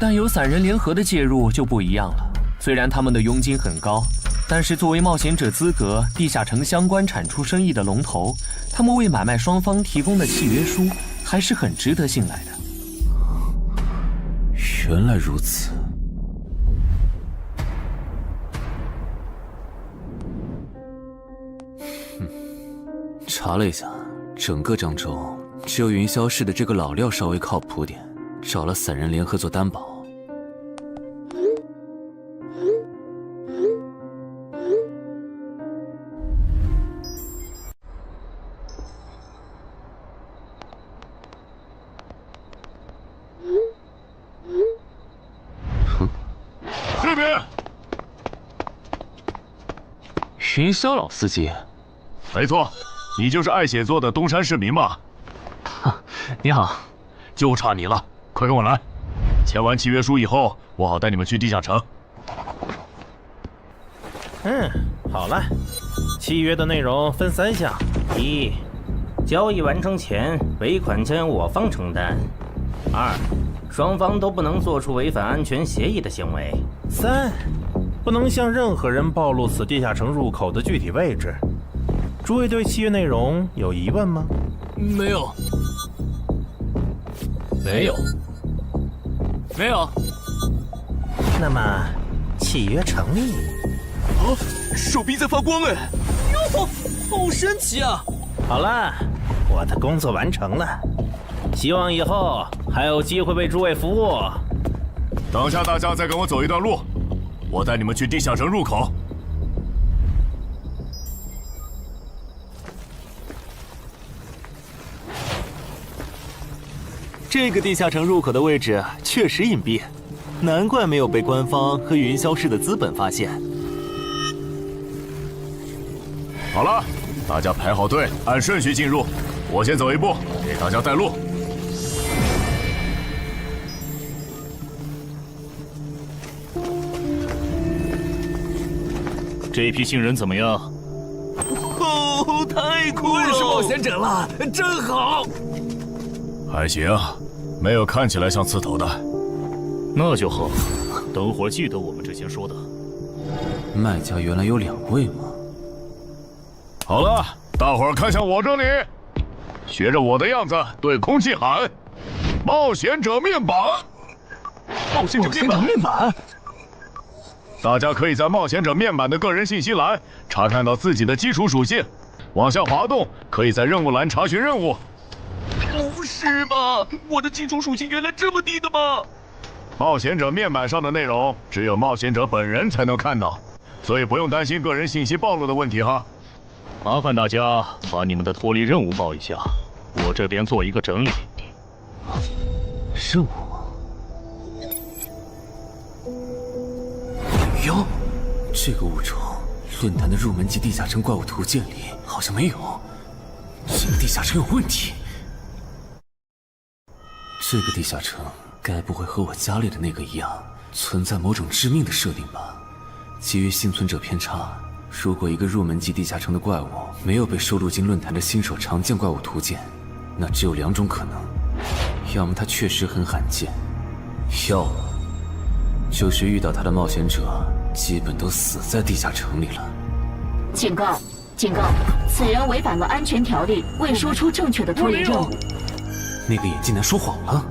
但有散人联合的介入就不一样了，虽然他们的佣金很高，但是作为冒险者资格、地下城相关产出生意的龙头，他们为买卖双方提供的契约书还是很值得信赖的。原来如此。查了一下，整个漳州只有云霄市的这个老廖稍微靠谱点，找了散人联合做担保。这边，云霄老司机。没错，你就是爱写作的东山市民吧？你好，就差你了，快跟我来。签完契约书以后，我好带你们去地下城。好了，契约的内容分3项：一，交易完成前尾款将我方承担；二，双方都不能做出违反安全协议的行为；三，不能向任何人暴露此地下城入口的具体位置。诸位对契约内容有疑问吗？没有。没有。没有。那么，契约成立。手臂在发光哎！哟，好神奇啊！好了，我的工作完成了，希望以后还有机会为诸位服务。等下大家再跟我走一段路，我带你们去地下城入口。这个地下城入口的位置确实隐蔽，难怪没有被官方和云霄市的资本发现。好了，大家排好队，按顺序进入。我先走一步，给大家带路。这批新人怎么样？太酷了！认识冒险者了，真好。还行，没有看起来像刺头的。那就好，等会儿记得我们之前说的。卖家原来有2位吗？好了，大伙儿看向我这里，学着我的样子对空气喊：“冒险者面板！”冒险者面板。大家可以在冒险者面板的个人信息栏查看到自己的基础属性，往下滑动，可以在任务栏查询任务。不是吧？我的基础属性原来这么低的吗？冒险者面板上的内容只有冒险者本人才能看到，所以不用担心个人信息暴露的问题哈。麻烦大家把你们的脱离任务报一下，我这边做一个整理。任务？哟，这个物种，论坛的入门级地下城怪物图鉴里好像没有。这个地下城有问题。这个地下城该不会和我家里的那个一样，存在某种致命的设定吧。基于幸存者偏差，如果一个入门级地下城的怪物没有被收录进论坛的新手常见怪物图鉴，那只有2种可能：要么它确实很罕见，要么就是遇到它的冒险者基本都死在地下城里了。警告！警告！此人违反了安全条例，未说出正确的脱离任务。那个眼镜男说谎了？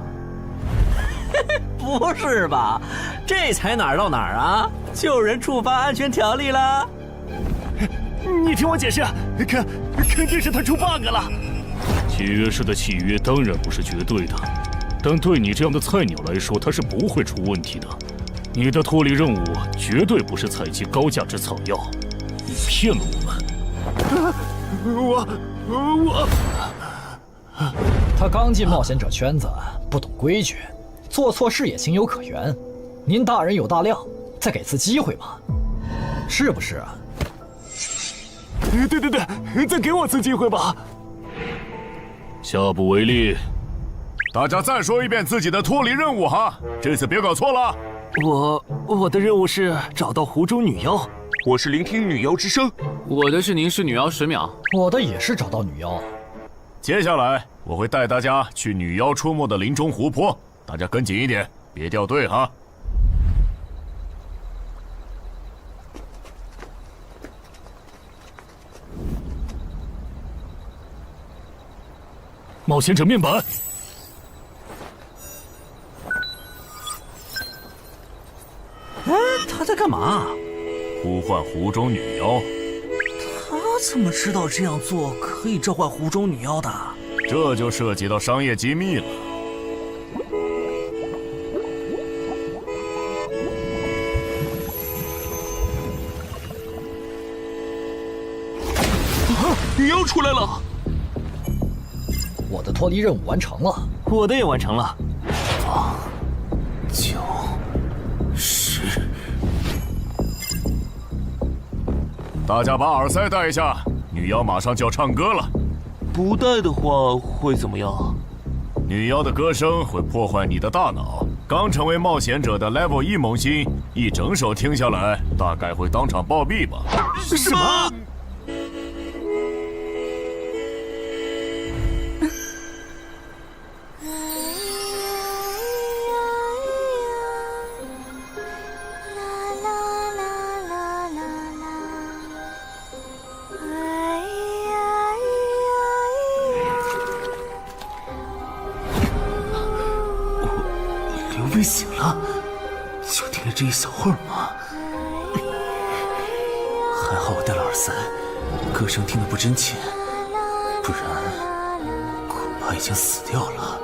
不是吧？这才哪儿到哪儿啊？就有人触发安全条例了？你听我解释，肯定是他出 bug 了。契约式的契约当然不是绝对的，但对你这样的菜鸟来说，它是不会出问题的。你的脱离任务绝对不是采集高价值草药，你骗了我们。他刚进冒险者圈子，不懂规矩，做错事也情有可原。您大人有大量，再给次机会吧，是不是啊？对，再给我次机会吧。下不为例。大家再说一遍自己的脱离任务哈，这次别搞错了。我的任务是找到湖中女妖。我是聆听女妖之声。我的是凝视女妖10秒。我的也是找到女妖。接下来我会带大家去女妖出没的林中湖泊，大家跟紧一点，别掉队哈。冒险者面板。哎，他在干嘛？呼唤湖中女妖。他怎么知道这样做可以召唤湖中女妖的？这就涉及到商业机密了。女妖出来了！我的脱离任务完成了，我的也完成了。8、9、10。大家把耳塞戴一下，女妖马上就要唱歌了。不戴的话会怎么样？女妖的歌声会破坏你的大脑。刚成为冒险者的 Level 1萌新，一整首听下来，大概会当场暴毙吧。什么？被醒了，就听了这一小会儿吗？还好我戴了耳塞，歌声听得不真切，不然恐怕已经死掉了。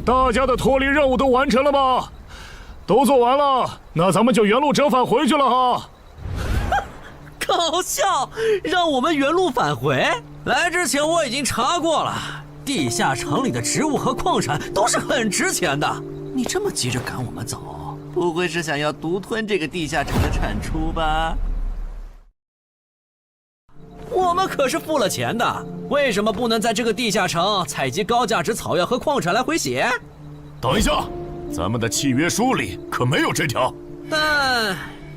大家的脱离任务都完成了吗？都做完了，那咱们就原路折返回去了哈。搞笑，让我们原路返回？来之前我已经查过了，地下城里的植物和矿产都是很值钱的。你这么急着赶我们走，不会是想要独吞这个地下城的产出吧？我们可是付了钱的，为什么不能在这个地下城采集高价值草药和矿产来回血？等一下，咱们的契约书里可没有这条。但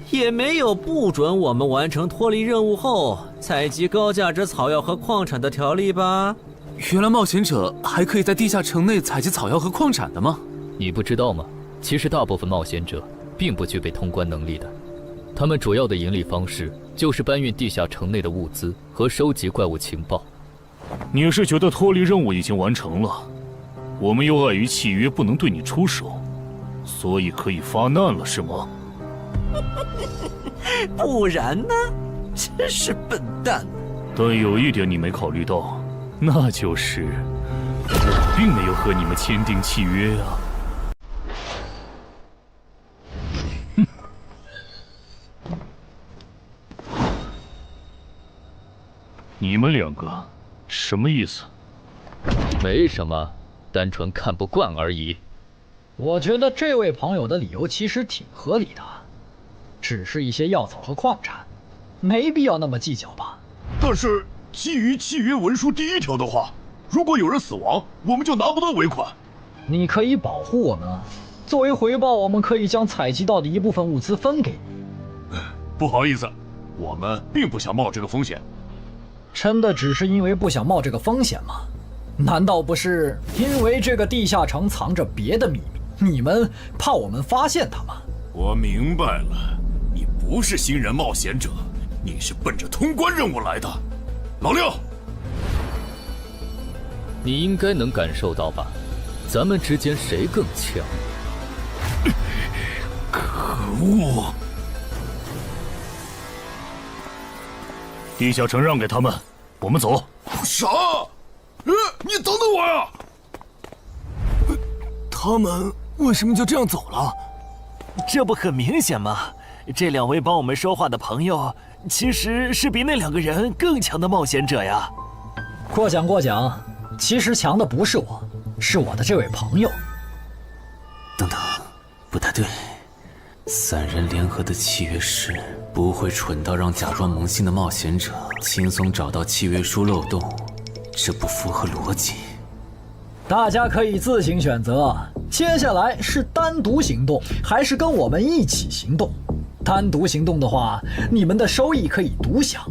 也没有不准我们完成脱离任务后采集高价值草药和矿产的条例吧？原来冒险者还可以在地下城内采集草药和矿产的吗？你不知道吗？其实大部分冒险者并不具备通关能力的，他们主要的盈利方式就是搬运地下城内的物资和收集怪物情报。你是觉得脱离任务已经完成了，我们又碍于契约不能对你出手，所以可以发难了是吗？不然呢？真是笨蛋！但有一点你没考虑到，那就是我并没有和你们签订契约啊。你们两个什么意思？没什么，单纯看不惯而已。我觉得这位朋友的理由其实挺合理的，只是一些药草和矿产，没必要那么计较吧。但是基于契约文书第1条的话，如果有人死亡，我们就拿不到尾款。你可以保护我们啊，作为回报，我们可以将采集到的一部分物资分给你。不好意思，我们并不想冒这个风险。真的只是因为不想冒这个风险吗？难道不是因为这个地下城藏着别的秘密，你们怕我们发现它吗？我明白了，你不是新人冒险者，你是奔着通关任务来的。老六，你应该能感受到吧？咱们之间谁更强？可恶！地下城让给他们，我们走。啥？你等等我呀！他们为什么就这样走了？这不很明显吗？这2位帮我们说话的朋友，其实是比那2个人更强的冒险者呀。过奖，其实强的不是我，是我的这位朋友。等等，不太对，3人联合的契约师不会蠢到让假装萌新的冒险者轻松找到契约书漏洞，这不符合逻辑。大家可以自行选择，接下来是单独行动，还是跟我们一起行动？单独行动的话，你们的收益可以独享；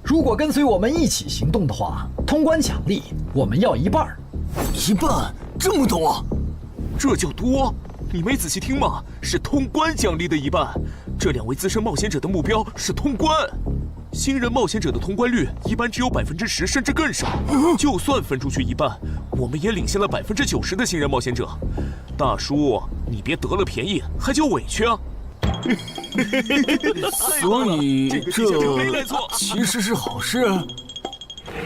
如果跟随我们一起行动的话，通关奖励我们要1半。1半？这么多？这叫多？你没仔细听吗？是通关奖励的1半。这2位资深冒险者的目标是通关。新人冒险者的通关率一般只有10%，甚至更少。就算分出去1半，我们也领先了90%的新人冒险者。大叔，你别得了便宜还叫委屈啊！所以这其实是好事。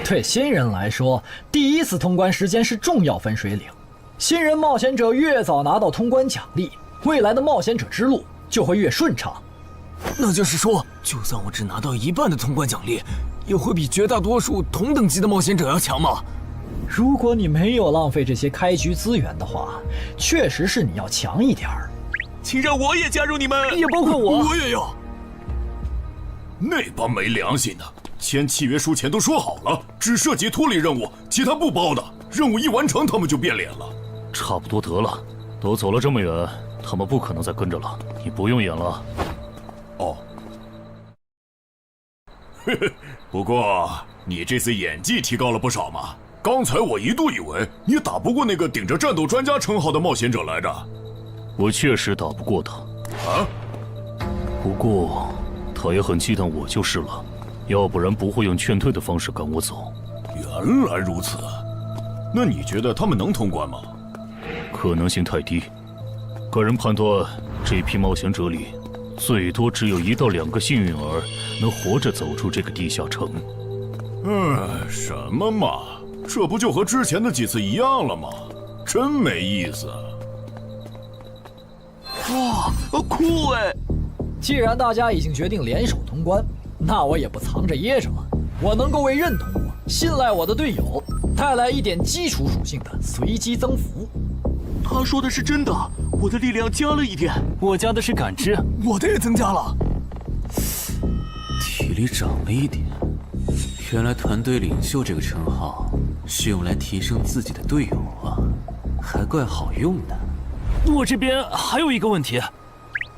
对新人来说，第1次通关时间是重要分水岭。新人冒险者越早拿到通关奖励，未来的冒险者之路就会越顺畅。那就是说，就算我只拿到1半的通关奖励，也会比绝大多数同等级的冒险者要强吗？如果你没有浪费这些开局资源的话，确实是你要强一点儿。请让我也加入你们，也包括我。我也要。那帮没良心的，签契约书前都说好了，只涉及脱离任务，其他不包的。任务一完成，他们就变脸了。差不多得了，都走了这么远，他们不可能再跟着了。你不用演了。哦。不过你这次演技提高了不少嘛。刚才我一度以为你打不过那个顶着战斗专家称号的冒险者来着。我确实打不过他。啊？不过他也很忌惮我就是了，要不然不会用劝退的方式赶我走。原来如此。那你觉得他们能通关吗？可能性太低。个人判断，这批冒险者里，最多只有1到2个幸运儿能活着走出这个地下城。什么嘛，这不就和之前的几次一样了吗？真没意思。哇，酷哎！既然大家已经决定联手通关，那我也不藏着掖着了。我能够为认同我、信赖我的队友带来一点基础属性的随机增幅。他说的是真的，我的力量加了1点。我加的是感知，我的也增加了。体力涨了1点。原来团队领袖这个称号是用来提升自己的队友啊，还怪好用的。我这边还有一个问题，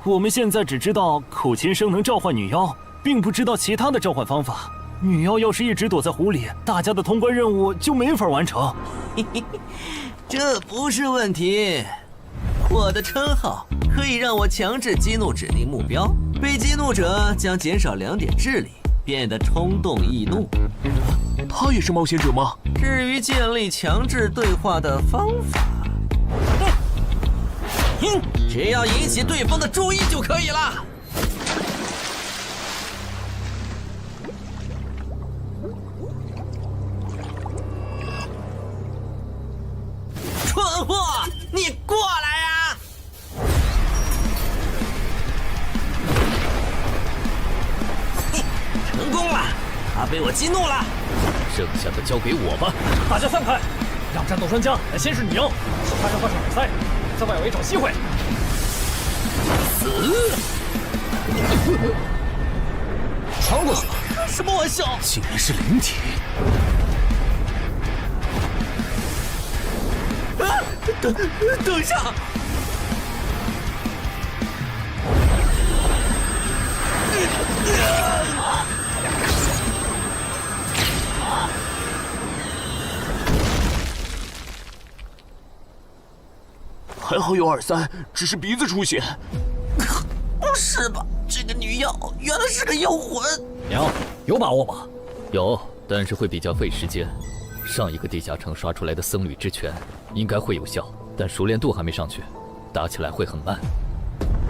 我们现在只知道口琴声能召唤女妖，并不知道其他的召唤方法。女妖要是一直躲在湖里，大家的通关任务就没法完成。这不是问题，我的称号可以让我强制激怒指定目标，被激怒者将减少2点智力，变得冲动易怒。他也是冒险者吗？至于建立强制对话的方法，只要引起对方的注意就可以了。蠢货，你过来呀！成功了，他被我激怒了。剩下的交给我吧。大家散开，让战斗专家来先是女妖，其他人和场塞，在外围找机会。死！穿过去，什么玩笑？竟然是灵体！等一下！还好有2-3，只是鼻子出血。不是吧？这个女妖原来是个妖魂！有把握吗？有，但是会比较费时间。上一个地下城刷出来的僧侣之拳应该会有效，但熟练度还没上去，打起来会很慢。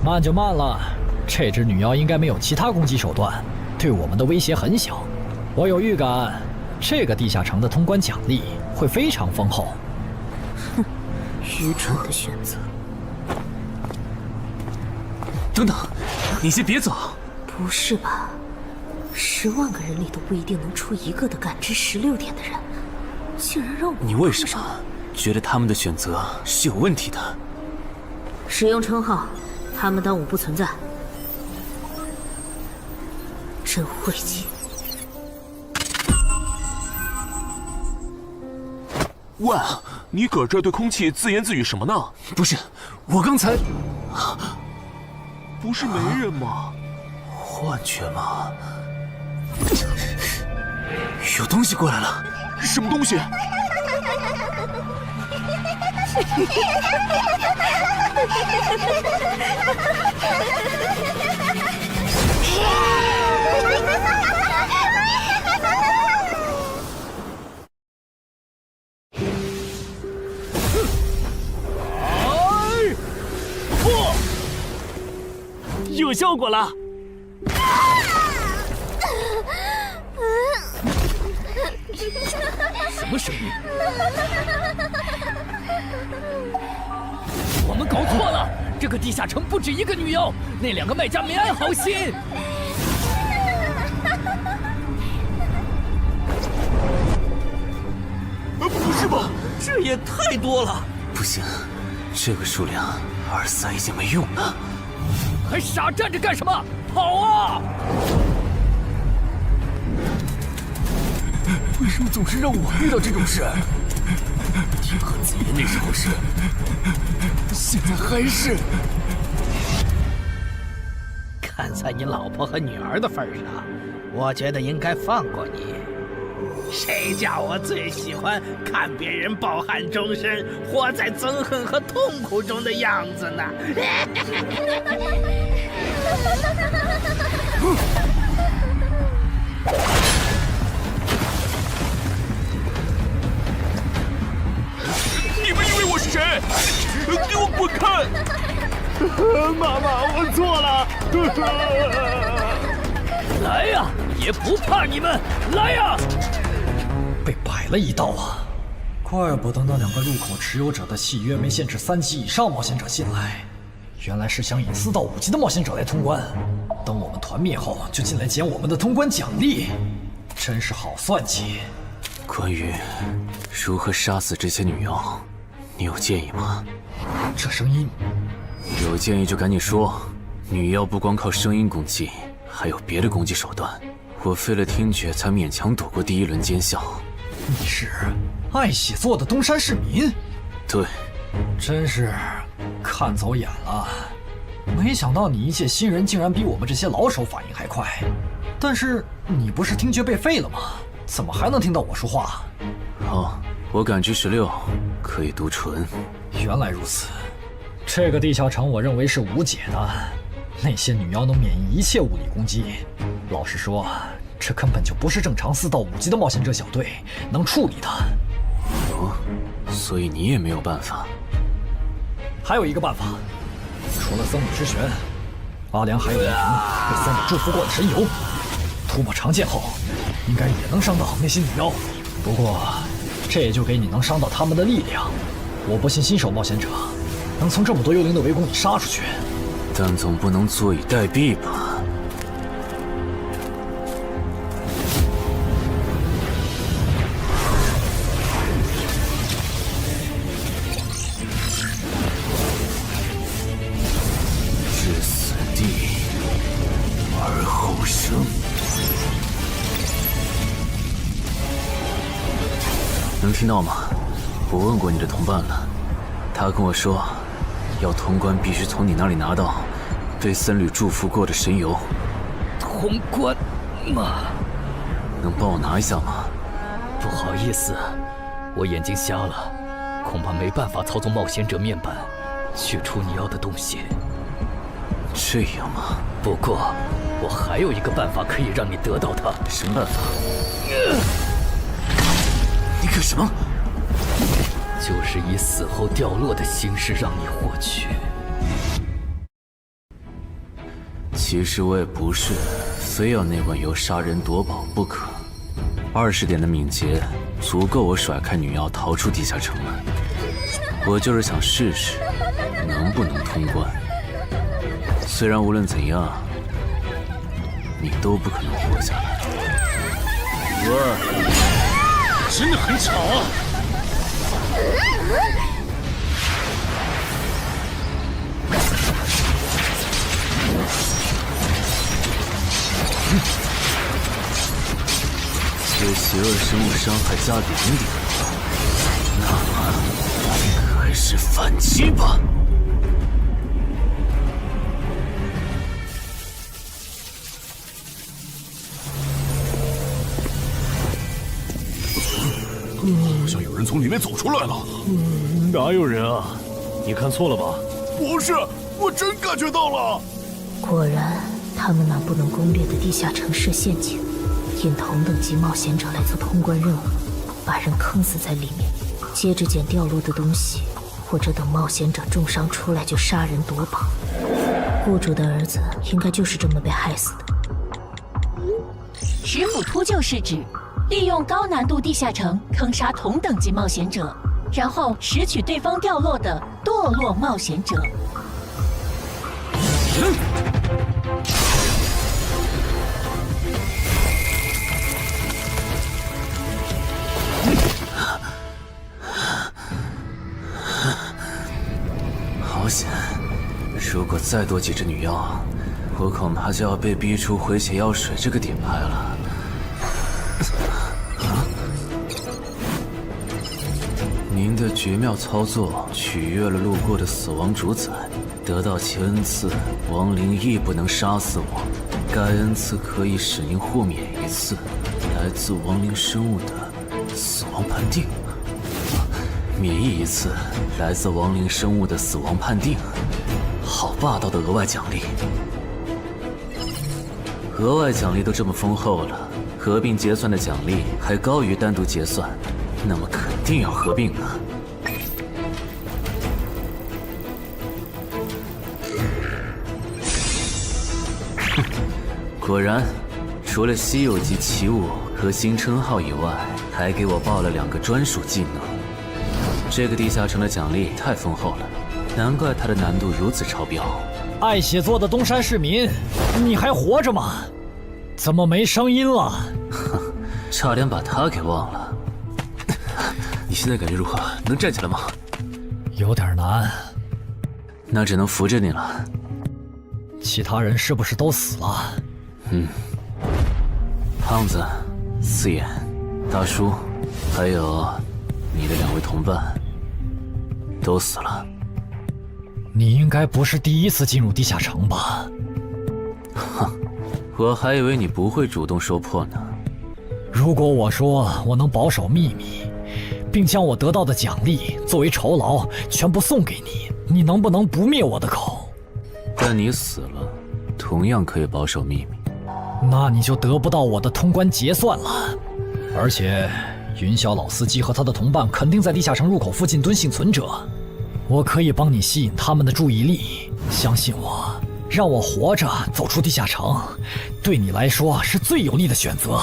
慢就慢了，这只女妖应该没有其他攻击手段，对我们的威胁很小。我有预感，这个地下城的通关奖励会非常丰厚。哼，愚蠢的选择。等等，你先别走。不是吧？10万个人里都不一定能出一个的感知16点的人，竟然让我……你为什么觉得他们的选择是有问题的？使用称号，他们当我不存在，真晦气。喂，你搁这对空气自言自语什么呢？不是，我刚才……不是没人吗？幻觉吗？有东西过来了！什么东西？有效果了！什么声音？我们搞错了，这个地下城不止一个女妖，那2个卖家没安好心。不是吧？这也太多了！不行，这个数量2-3已经没用了。还傻站着干什么？跑啊！为什么总是让我遇到这种事？天和子爷那时候是，现在还是。看在你老婆和女儿的份上，我觉得应该放过你。谁叫我最喜欢看别人抱憾终身，活在憎恨和痛苦中的样子呢？你们以为我是谁？给我滚开！妈妈，我错了。来呀，也不怕你们！来呀！被摆了一刀啊！怪不得那2个入口持有者的契约没限制3级以上冒险者进来，原来是想引4到5级的冒险者来通关。等我们团灭后，就进来捡我们的通关奖励，真是好算计。关于如何杀死这些女妖，你有建议吗？这声音，有建议就赶紧说。女妖不光靠声音攻击，还有别的攻击手段。我费了听觉才勉强躲过第1轮奸笑。你是爱写作的东山市民？对，真是看走眼了。没想到你一介新人竟然比我们这些老手反应还快。但是你不是听觉被废了吗？怎么还能听到我说话？好，我感知16，可以读唇。原来如此，这个地下城我认为是无解的。那些女妖能免疫一切物理攻击，老实说，这根本就不是正常4到5级的冒险者小队能处理的。哦，所以你也没有办法。还有一个办法，除了僧侣之拳，阿良还有一瓶被僧侣祝福过的神油，涂抹长剑后，应该也能伤到那些女妖。不过，这也就给你能伤到他们的力量。我不信新手冒险者能从这么多幽灵的围攻里杀出去。但总不能坐以待毙吧？至死地而后生。能听到吗？我问过你的同伴了，他跟我说，要通关必须从你那里拿到被僧侣祝福过的神油。通关吗？能帮我拿一下吗？不好意思，我眼睛瞎了，恐怕没办法操纵冒险者面板取出你要的东西。这样吗？不过，我还有一个办法可以让你得到它。什么办法？你干什么？就是以死后掉落的形式让你获取。其实我也不是非要那碗油杀人夺宝不可。20点的敏捷足够我甩开女妖逃出地下城了。我就是想试试能不能通关。虽然无论怎样，你都不可能活下来。喂，真的很吵啊！对邪恶生物伤害加2点，那么开始反击吧。好像有人从里面走出来了。哪有人啊？你看错了吧？不是，我真感觉到了。果然，他们那不能攻略的地下城设陷阱，引同等级冒险者来做通关任务，把人坑死在里面，接着捡掉落的东西，或者等冒险者重伤出来就杀人夺宝。雇主的儿子应该就是这么被害死的。食府秃鹫是指利用高难度地下城坑杀同等级冒险者，然后拾取对方掉落的堕落冒险者。好险！如果再多几只女妖，我恐怕就要被逼出回血药水这个点牌了。您的绝妙操作取悦了路过的死亡主宰，得到其恩赐，亡灵亦不能杀死我。该恩赐可以使您豁免1次来自亡灵生物的死亡判定，免疫1次来自亡灵生物的死亡判定。好霸道的额外奖励！额外奖励都这么丰厚了，合并结算的奖励还高于单独结算，那么肯定要合并啊！哼，果然，除了稀有级奇物和新称号以外，还给我报了2个专属技能。这个地下城的奖励太丰厚了，难怪它的难度如此超标。爱写作的东山市民，你还活着吗？怎么没声音了？哼，差点把他给忘了。你现在感觉如何？能站起来吗？有点难。那只能扶着你了。其他人是不是都死了？胖子、四眼、大叔，还有你的2位同伴，都死了。你应该不是第1次进入地下城吧？哼，我还以为你不会主动说破呢。如果我说我能保守秘密，并将我得到的奖励作为酬劳全部送给你，你能不能不灭我的口？但你死了，同样可以保守秘密。那你就得不到我的通关结算了。而且，云霄老司机和他的同伴肯定在地下城入口附近蹲幸存者。我可以帮你吸引他们的注意力，相信我，让我活着走出地下城，对你来说是最有利的选择。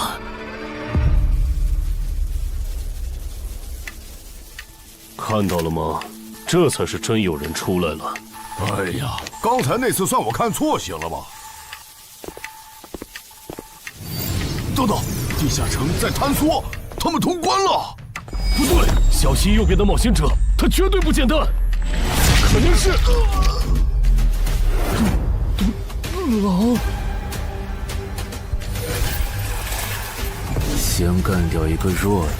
看到了吗？这才是真有人出来了。哎呀，刚才那次算我看错行了吧？等等，地下城在坍缩，他们通关了。不对，小心右边的冒险者，他绝对不简单，肯定是狼。先干掉一个弱的，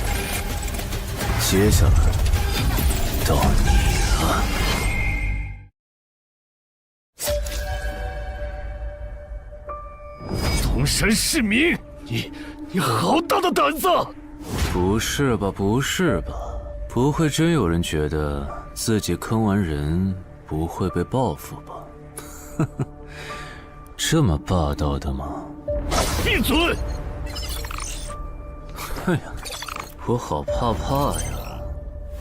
接下来到你了。东山市民，你好大的胆子！不是吧，不是吧？不会真有人觉得自己坑完人不会被报复吧？呵呵，这么霸道的吗？闭嘴！哎呀，我好怕呀！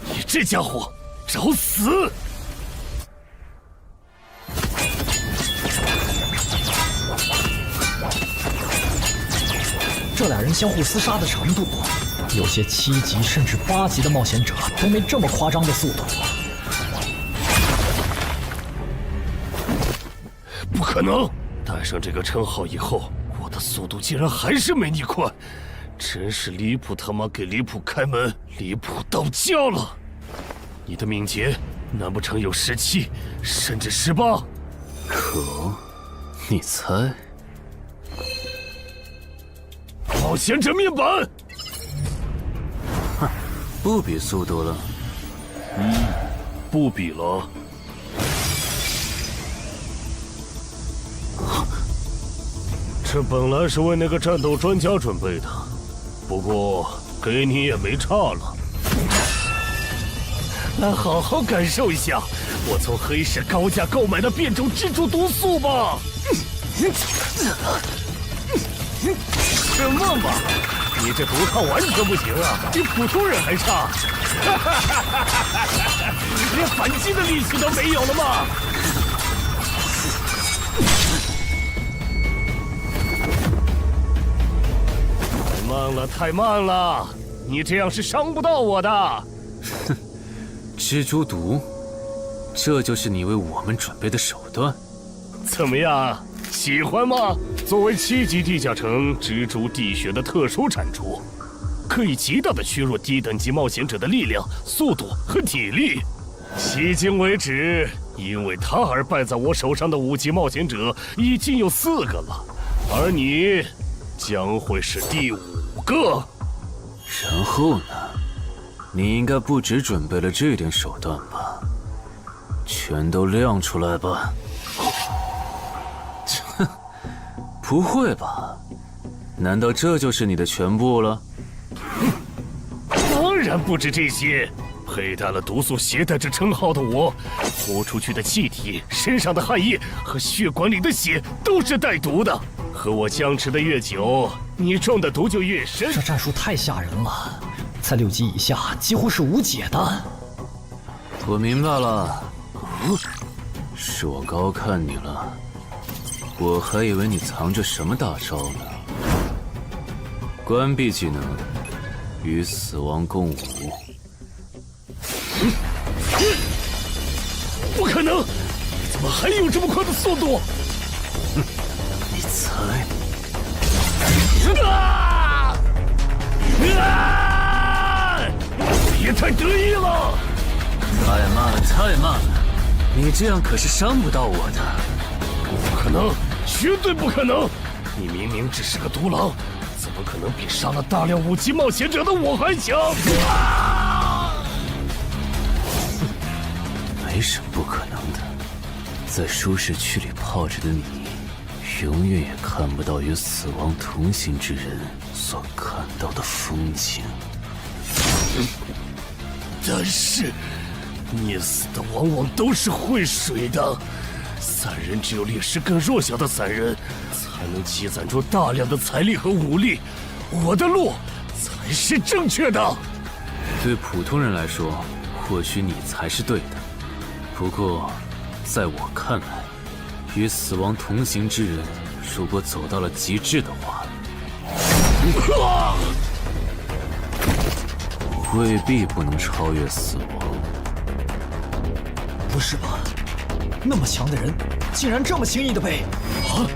你这家伙，找死！这俩人相互厮杀的程度，有些7级甚至8级的冒险者都没这么夸张的速度。不可能！带上这个称号以后，我的速度竟然还是没你快，真是离谱他妈给离谱开门，离谱到家了！你的敏捷难不成有17，甚至18？可，你猜？冒险者面板！哼，不比速度了。不比了。这本来是为那个战斗专家准备的，不过给你也没差了。来好好感受一下我从黑市高价购买的变种蜘蛛毒素吧！什么嘛！你这毒抗完全不行啊，比普通人还差！连反击的力气都没有了吗？太慢了，太慢了！你这样是伤不到我的。哼，蜘蛛毒，这就是你为我们准备的手段？怎么样？喜欢吗？作为7级地下城蜘蛛地穴的特殊产出，可以极大的削弱低等级冒险者的力量、速度和体力。迄今为止，因为他而败在我手上的5级冒险者已经有4个了，而你将会是第5个。然后呢？你应该不只准备了这点手段吧？全都亮出来吧！哼，不会吧？难道这就是你的全部了？当然不止这些。佩戴了毒素携带者称号的我，呼出去的气体、身上的汗液和血管里的血都是带毒的。和我僵持的越久，你中的毒就越深。这战术太吓人了，在6级以下几乎是无解的。我明白了，是我高看你了，我还以为你藏着什么大招呢。关闭技能，与死亡共舞。不可能！怎么还有这么快的速度？哼，你猜？别太得意了！太慢了，太慢了！你这样可是伤不到我的。不可能，绝对不可能！你明明只是个独狼，怎么可能比杀了大量5级冒险者的我还强？没什么不可能的，在舒适区里泡着的你，永远也看不到与死亡同行之人所看到的风景。但是，捏死的往往都是会水的。散人只有劣势更弱小的散人，才能积攒出大量的财力和武力。我的路才是正确的。对普通人来说，或许你才是对的。不过，在我看来，与死亡同行之人，如果走到了极致的话，未必不能超越死亡。不是吧？那么强的人，竟然这么轻易的被……啊！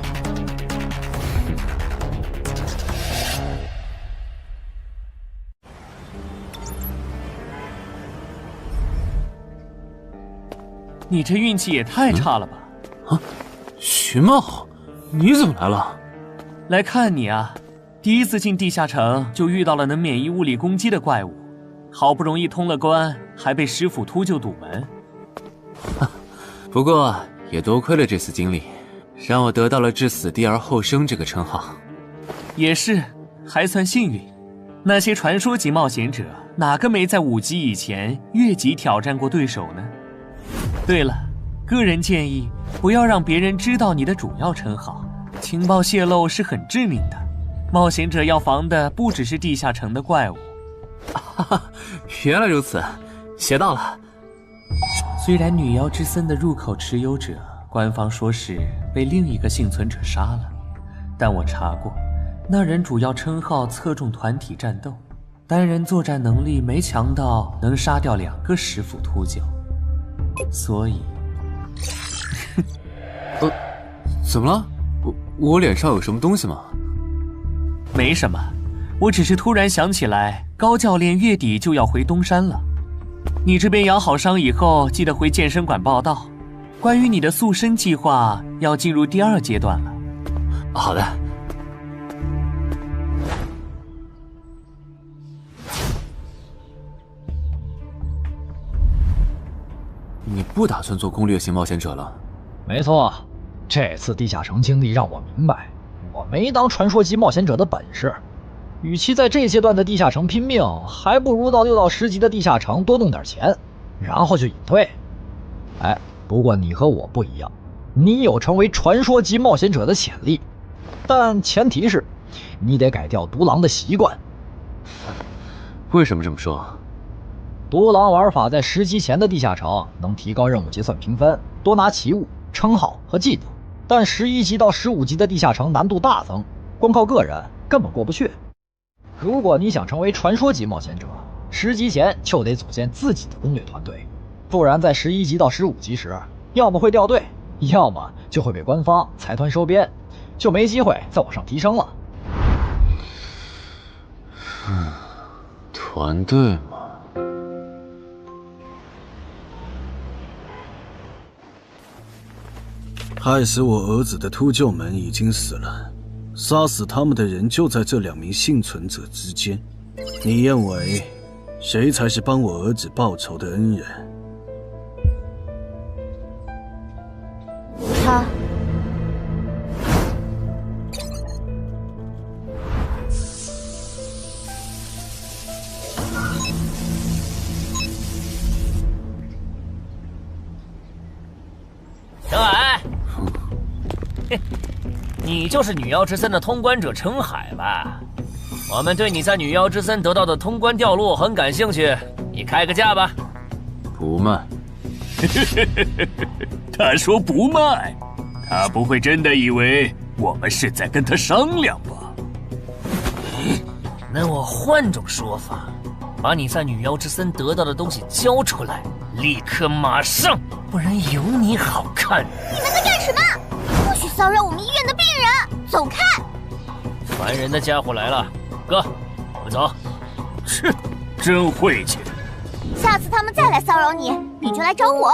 你这运气也太差了吧！啊，徐茂，你怎么来了？来看你啊！第一次进地下城就遇到了能免疫物理攻击的怪物，好不容易通了关，还被石斧秃鹫堵门。不过也多亏了这次经历，让我得到了置死地而后生这个称号。也是，还算幸运。那些传说级冒险者，哪个没在5级以前越级挑战过对手呢？对了，个人建议不要让别人知道你的主要称号，情报泄露是很致命的。冒险者要防的不只是地下城的怪物。原来如此，学到了。虽然女妖之森的入口持有者，官方说是被另一个幸存者杀了，但我查过，那人主要称号侧重团体战斗，单人作战能力没强到能杀掉2个石斧秃鹫，所以怎么了？我脸上有什么东西吗？没什么，我只是突然想起来，高教练月底就要回东山了。你这边养好伤以后，记得回健身馆报道。关于你的塑身计划，要进入第2阶段了。好的。你不打算做攻略型冒险者了？没错，这次地下城经历让我明白，我没当传说级冒险者的本事。与其在这阶段的地下城拼命，还不如到6到10级的地下城多弄点钱，然后就隐退。哎，不过你和我不一样，你有成为传说级冒险者的潜力，但前提是你得改掉独狼的习惯。为什么这么说？独狼玩法在10级前的地下城能提高任务结算评分，多拿奇物、称号和技能，但11级到15级的地下城难度大增，光靠个人根本过不去。如果你想成为传说级冒险者，10级前就得组建自己的攻略团队，不然在11级到15级时，要么会掉队，要么就会被官方财团收编，就没机会再往上提升了。团队嘛。害死我儿子的秃鹫们已经死了，杀死他们的人就在这2名幸存者之间。你认为谁才是帮我儿子报仇的恩人？他。程海，你就是女妖之森的通关者程海吧？我们对你在女妖之森得到的通关掉落很感兴趣，你开个价吧。不卖。他说不卖，他不会真的以为我们是在跟他商量吧？那我换种说法，把你在女妖之森得到的东西交出来，立刻马上，不然有你好看。你们在干什么？不许骚扰我们医院的病人，走开！烦人的家伙来了，哥，我们走。切，真晦气。下次他们再来骚扰你，你就来找我。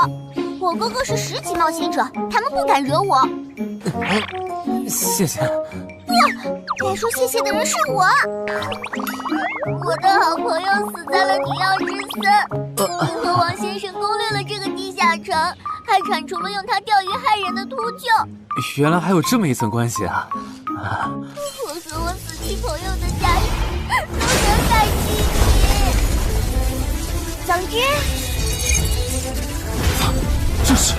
我哥哥是10级冒险者，他们不敢惹我。谢谢。不要，该说谢谢的人是我。我的好朋友死在了女妖之森，和王先生攻略了这个地下城，还铲除了用它钓鱼害人的秃鹫。原来还有这么一层关系啊！我和我死去朋友的家人都能感激你。总之，这是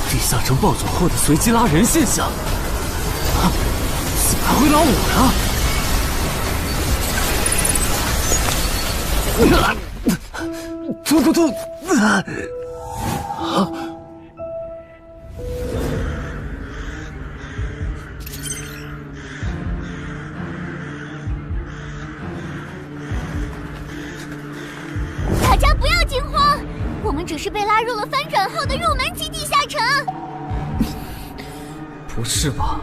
地下城暴走后的随机拉人现象。怎么还会拉我呢？突！大家不要惊慌，我们只是被拉入了翻转后的入门级地下城。不是吧？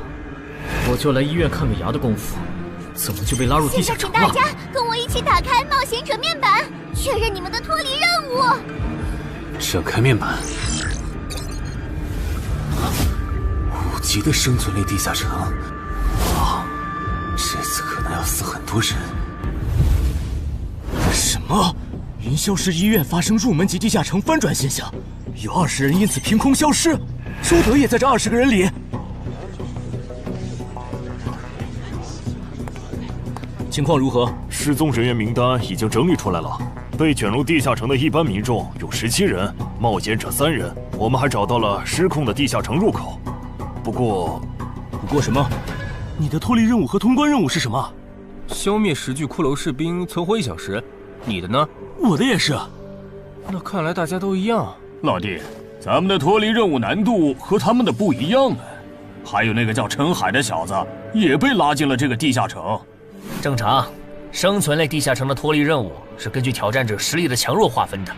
我就来医院看个牙的功夫，怎么就被拉入地下城了？现在请大家跟我一起打开冒险者面板，确认你们的脱离任务。展开面板。5级的生存类地下城，哇，这次可能要死很多人。么？云霄市医院发生入门级地下城翻转现象，有20人因此凭空消失，周德也在这20个人里。情况如何？失踪人员名单已经整理出来了。被卷入地下城的一般民众有17人，冒险者3人。我们还找到了失控的地下城入口。不过什么？你的脱离任务和通关任务是什么？消灭10具骷髅士兵，存活1小时。你的呢？我的也是。那看来大家都一样。老弟，咱们的脱离任务难度和他们的不一样啊。还有那个叫陈海的小子也被拉进了这个地下城。正常，生存类地下城的脱离任务是根据挑战者实力的强弱划分的。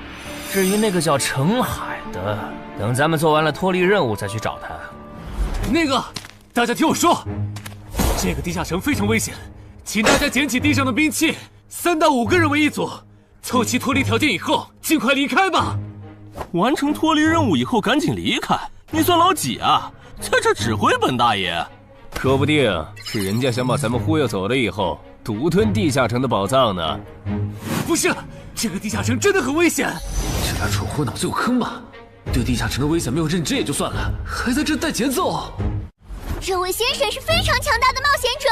至于那个叫陈海的，等咱们做完了脱离任务再去找他。那个，大家听我说，这个地下城非常危险，请大家捡起地上的兵器，3到5个人为一组，凑齐脱离条件以后，尽快离开吧。完成脱离任务以后赶紧离开？你算老几啊？在这指挥本大爷？说不定是人家想把咱们忽悠走了以后，独吞地下城的宝藏呢。不是，这个地下城真的很危险。这俩蠢货脑子有坑吧？对地下城的危险没有认知也就算了，还在这带节奏。这位先生是非常强大的冒险者，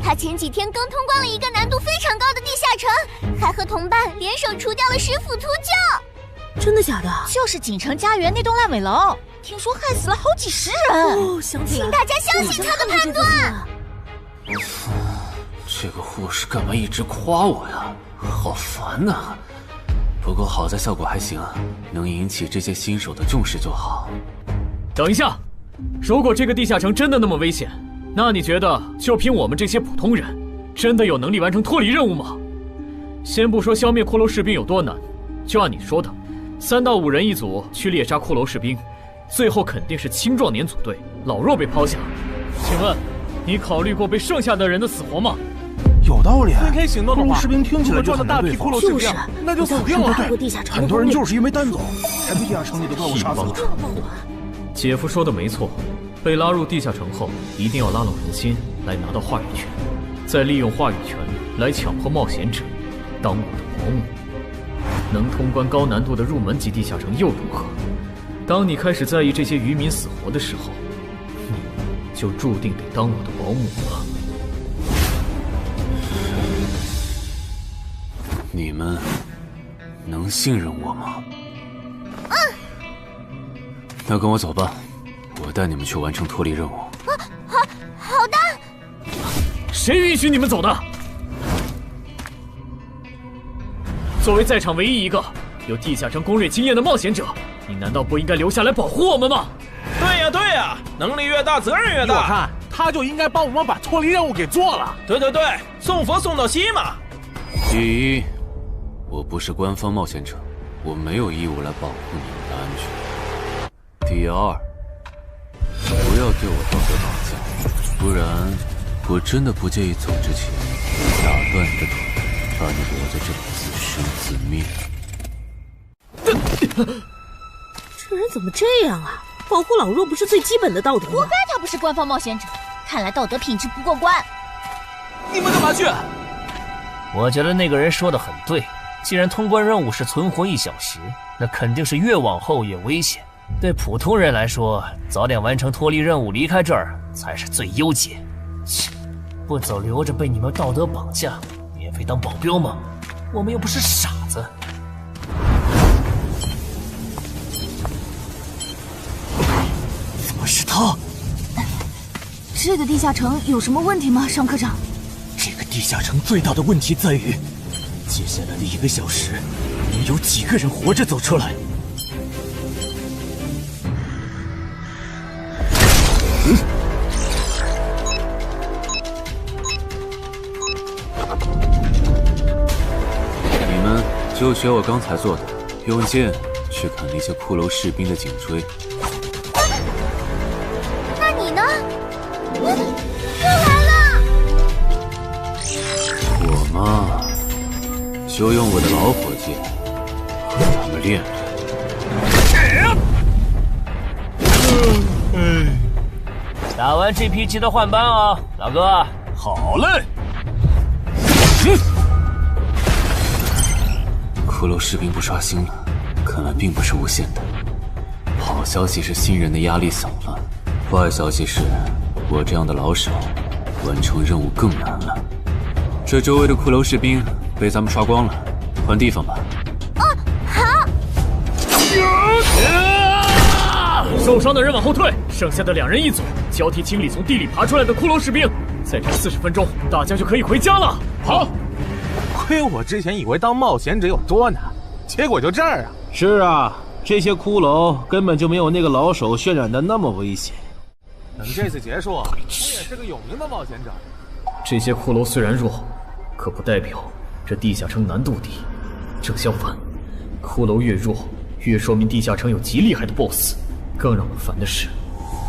他前几天刚通关了一个难度非常高的地下城，还和同伴联手除掉了食腐秃鹫。真的假的？就是锦城家园那栋烂尾楼，听说害死了好几十人。哦，想起来了，请大家相信他的判断。这个护士干嘛一直夸我呀？好烦呐！不过好在效果还行，能引起这些新手的重视就好。等一下，如果这个地下城真的那么危险，那你觉得就凭我们这些普通人，真的有能力完成脱离任务吗？先不说消灭骷髅士兵有多难，就按你说的，3到5人一组去猎杀骷髅士兵，最后肯定是青壮年组队，老弱被抛下。请问，你考虑过被剩下的人的死活吗？有道理。分开行动的话，士兵听起来就很难对付。就是，那就死定了。很多人就是因为单走，才被地下城里的怪物杀死。姐夫说的没错，被拉入地下城后，一定要拉拢人心，来拿到话语权，再利用话语权来强迫冒险者当我的保姆。能通关高难度的入门级地下城又如何？当你开始在意这些渔民死活的时候，你就注定得当我的保姆了。你们能信任我吗？那跟我走吧，我带你们去完成脱离任务。好的。谁允许你们走的？作为在场唯一一个有地下城攻略经验的冒险者，你难道不应该留下来保护我们吗？对呀，能力越大，责任越大。我看他就应该帮我们把脱离任务给做了。对，送佛送到西嘛。第一，我不是官方冒险者，我没有义务来保护你们的安全。第二，不要对我道德绑架，不然我真的不介意走之前打断你的腿，把你留在这里自生自灭。这人怎么这样啊？保护老弱不是最基本的道德吗？活该他不是官方冒险者，看来道德品质不过关。你们干嘛去？我觉得那个人说的很对，既然通关任务是存活1小时，那肯定是越往后越危险。对普通人来说，早点完成脱离任务离开这儿才是最优解。切，不走留着被你们道德绑架，免费当保镖吗？我们又不是傻子。怎么是他？这个地下城有什么问题吗，尚科长？这个地下城最大的问题在于，接下来的1个小时，能有几个人活着走出来？你们就学我刚才做的，用剑去砍那些骷髅士兵的颈椎。那你呢？又来了！我嘛，就用我的老伙计和他们练练。打完这批记得换班啊，老哥。好嘞。骷髅士兵不刷新了，看来并不是无限的。好消息是新人的压力小了，坏消息是我这样的老手完成任务更难了。这周围的骷髅士兵被咱们刷光了，换地方吧。好。受伤的人往后退，剩下的2人一组，交替清理从地里爬出来的骷髅士兵。再战40分钟，大家就可以回家了。好。亏我之前以为当冒险者有多难，结果就这儿啊！是啊，这些骷髅根本就没有那个老手渲染的那么危险。等这次结束，我也是个有名的冒险者。这些骷髅虽然弱，可不代表这地下城难度低。正相反，骷髅越弱，越说明地下城有极厉害的 BOSS。更让人烦的是，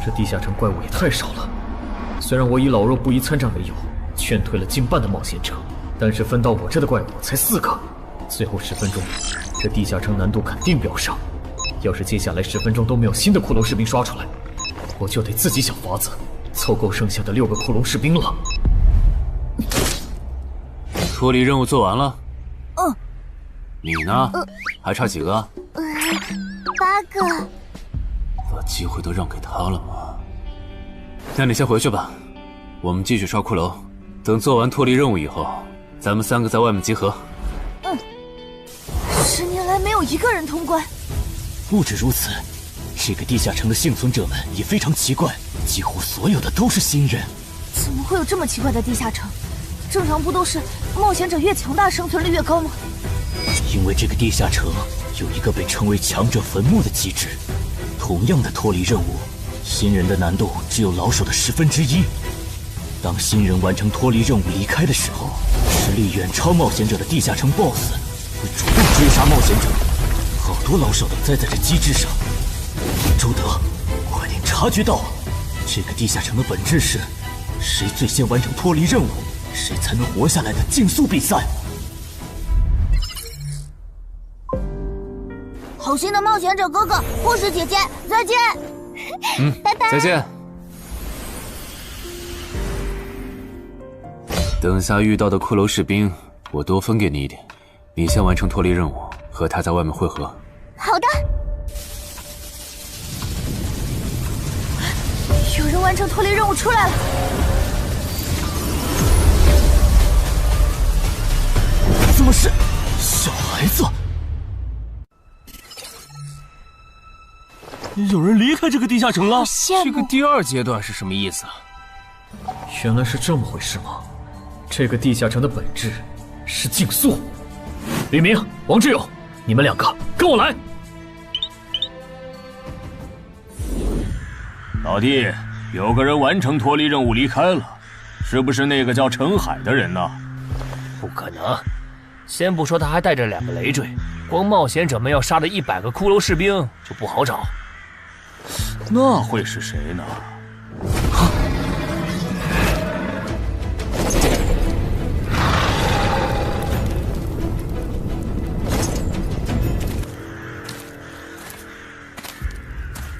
这地下城怪物也太少了。虽然我以老弱不宜参战为由，劝退了近半的冒险者，但是分到我这的怪物才4个。最后10分钟，这地下城难度肯定飙升。要是接下来10分钟都没有新的骷髅士兵刷出来，我就得自己想法子凑够剩下的6个骷髅士兵了。脱离任务做完了。嗯。你呢？还差几个？8个。把机会都让给他了吗？那你先回去吧，我们继续刷骷髅。等做完脱离任务以后，咱们3个在外面集合。10年来没有一个人通关。不止如此，这个地下城的幸存者们也非常奇怪，几乎所有的都是新人。怎么会有这么奇怪的地下城？正常不都是冒险者越强大，生存率越高吗？因为这个地下城有一个被称为强者坟墓的机制。同样的脱离任务，新人的难度只有老手的1/10。当新人完成脱离任务离开的时候，实力远超冒险者的地下城 BOSS 会主动追杀冒险者。好多老手都栽在这机制上。周德，快点察觉到，这个地下城的本质是谁最先完成脱离任务，谁才能活下来的竞速比赛。好心的冒险者哥哥，护士姐姐，再见。拜拜。再见。等下遇到的骷髅士兵，我多分给你一点。你先完成脱离任务，和他在外面会合。好的。有人完成脱离任务出来了。怎么是小孩子？有人离开这个地下城了。这个第2阶段是什么意思啊？原来是这么回事吗？这个地下城的本质是竞速。李明、王志勇，你们2个跟我来。老弟，有个人完成脱离任务离开了，是不是那个叫陈海的人呢？不可能，先不说他还带着2个累赘，光冒险者们要杀的100个骷髅士兵就不好找。那会是谁呢？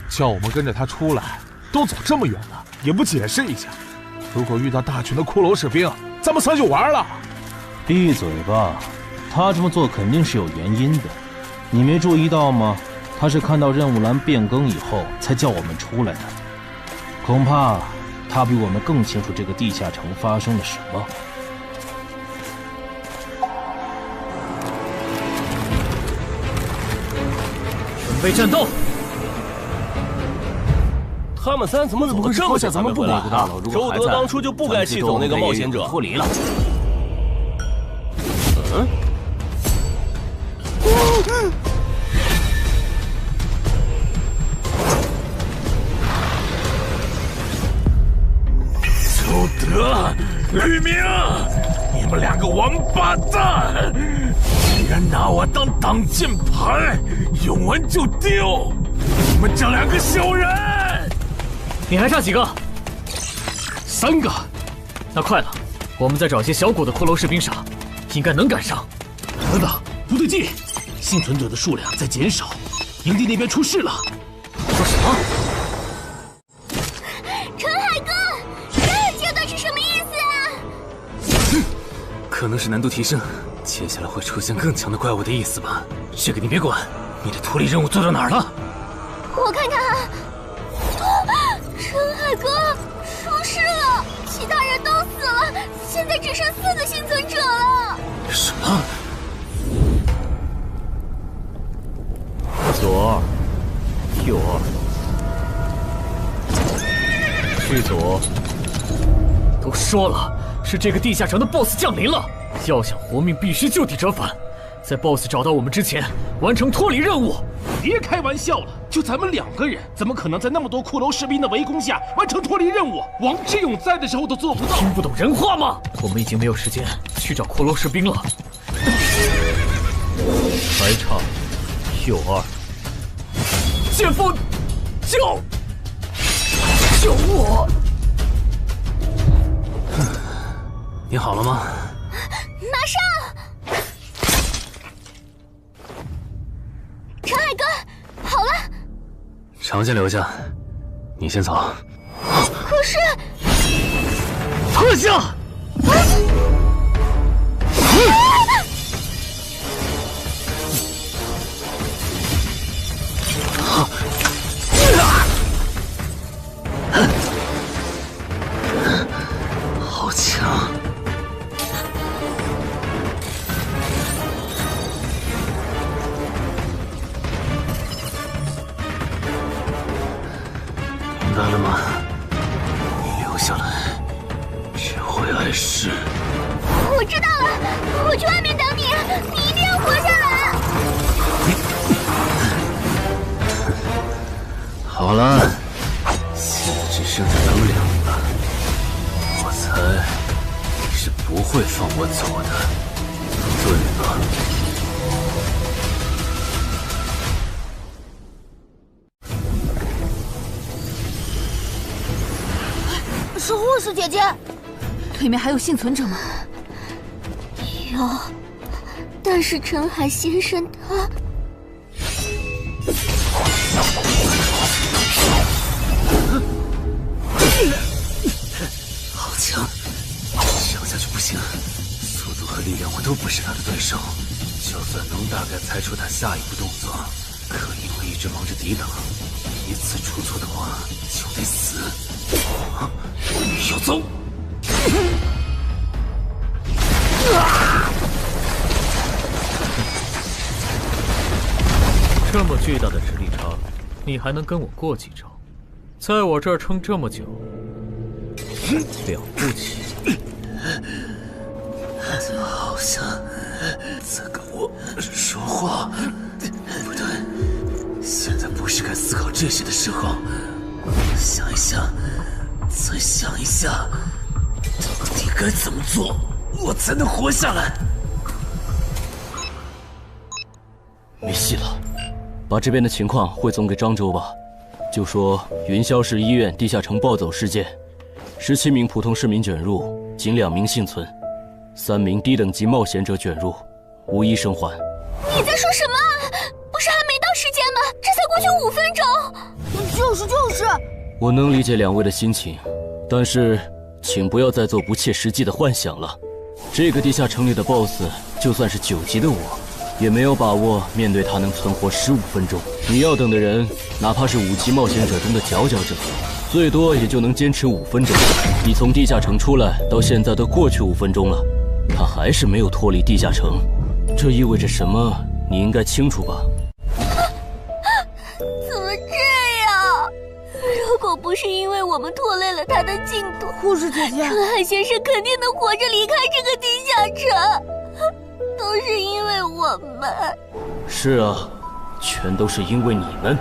叫我们跟着他出来，都走这么远了，也不解释一下。如果遇到大群的骷髅士兵，咱们3就完了。闭嘴吧，他这么做肯定是有原因的，你没注意到吗？他是看到任务栏变更以后才叫我们出来的，恐怕他比我们更清楚这个地下城发生了什么。准备战斗！他们3怎么走得这么像咱们不管？周德当初就不该气走那个冒险者。脱离了。周德、吕明，你们2个王八蛋，居然拿我当挡箭牌，用完就丢！你们这2个小人！你还差几个？3个。那快了，我们再找些小股的骷髅士兵杀，应该能赶上。等等，不对劲，幸存者的数量在减少，营地那边出事了。说什么？陈海哥，这个阶段是什么意思啊？可能是难度提升，接下来会出现更强的怪物的意思吧？这个你别管。你的脱离任务做到哪儿了？我看看啊，陈海哥出事了，其他人都死了，现在只剩4个幸存者了。什么？左2，右2，去左。都说了，是这个地下城的 BOSS 降临了，要想活命，必须就地折返。在 BOSS 找到我们之前，完成脱离任务。别开玩笑了，就咱们2个人，怎么可能在那么多骷髅士兵的围攻下完成脱离任务？王之勇在的时候都做不到。听不懂人话吗？我们已经没有时间去找骷髅士兵了。还差右2。剑锋，救我！你好了吗？马上！陈海哥，好了。常先留下，你先走。可是，退下！好强！明白了吗？你留下来，只会碍事。我知道了，我去外面等你，你一定要活下来。好了，现在只剩下咱们2个，我猜你是不会放我走的，对吧？是护士姐姐，对面还有幸存者吗？有，但是陈海先生他……好强，这样下去不行，速度和力量我都不是他的对手。就算能大概猜出他下一步动作，可因为一直忙着抵挡，一次出错的话就得死。要走！这么巨大的实力差，你还能跟我过几招？在我这儿撑这么久，了不起。好像在跟我说话。不对，现在不是该思考这些的时候。想一想，再想一下，到底该怎么做，我才能活下来？没戏了，把这边的情况汇总给漳州吧。就说云霄市医院地下城暴走事件，17名普通市民卷入，仅2名幸存，3名低等级冒险者卷入，无一生还。你在说什么？不是还没到时间吗？这才过去5分钟。就是。我能理解2位的心情，但是请不要再做不切实际的幻想了。这个地下城里的 BOSS， 就算是9级的我，也没有把握面对他能存活15分钟。你要等的人，哪怕是5级冒险者中的佼佼者，最多也就能坚持5分钟。你从地下城出来到现在都过去5分钟了，他还是没有脱离地下城，这意味着什么？你应该清楚吧？怎么这样？如果不是因为我们拖累了他的进度，护士姐姐，陈海先生肯定能活着离开这个地下城。都是因为我们。是啊，全都是因为你们。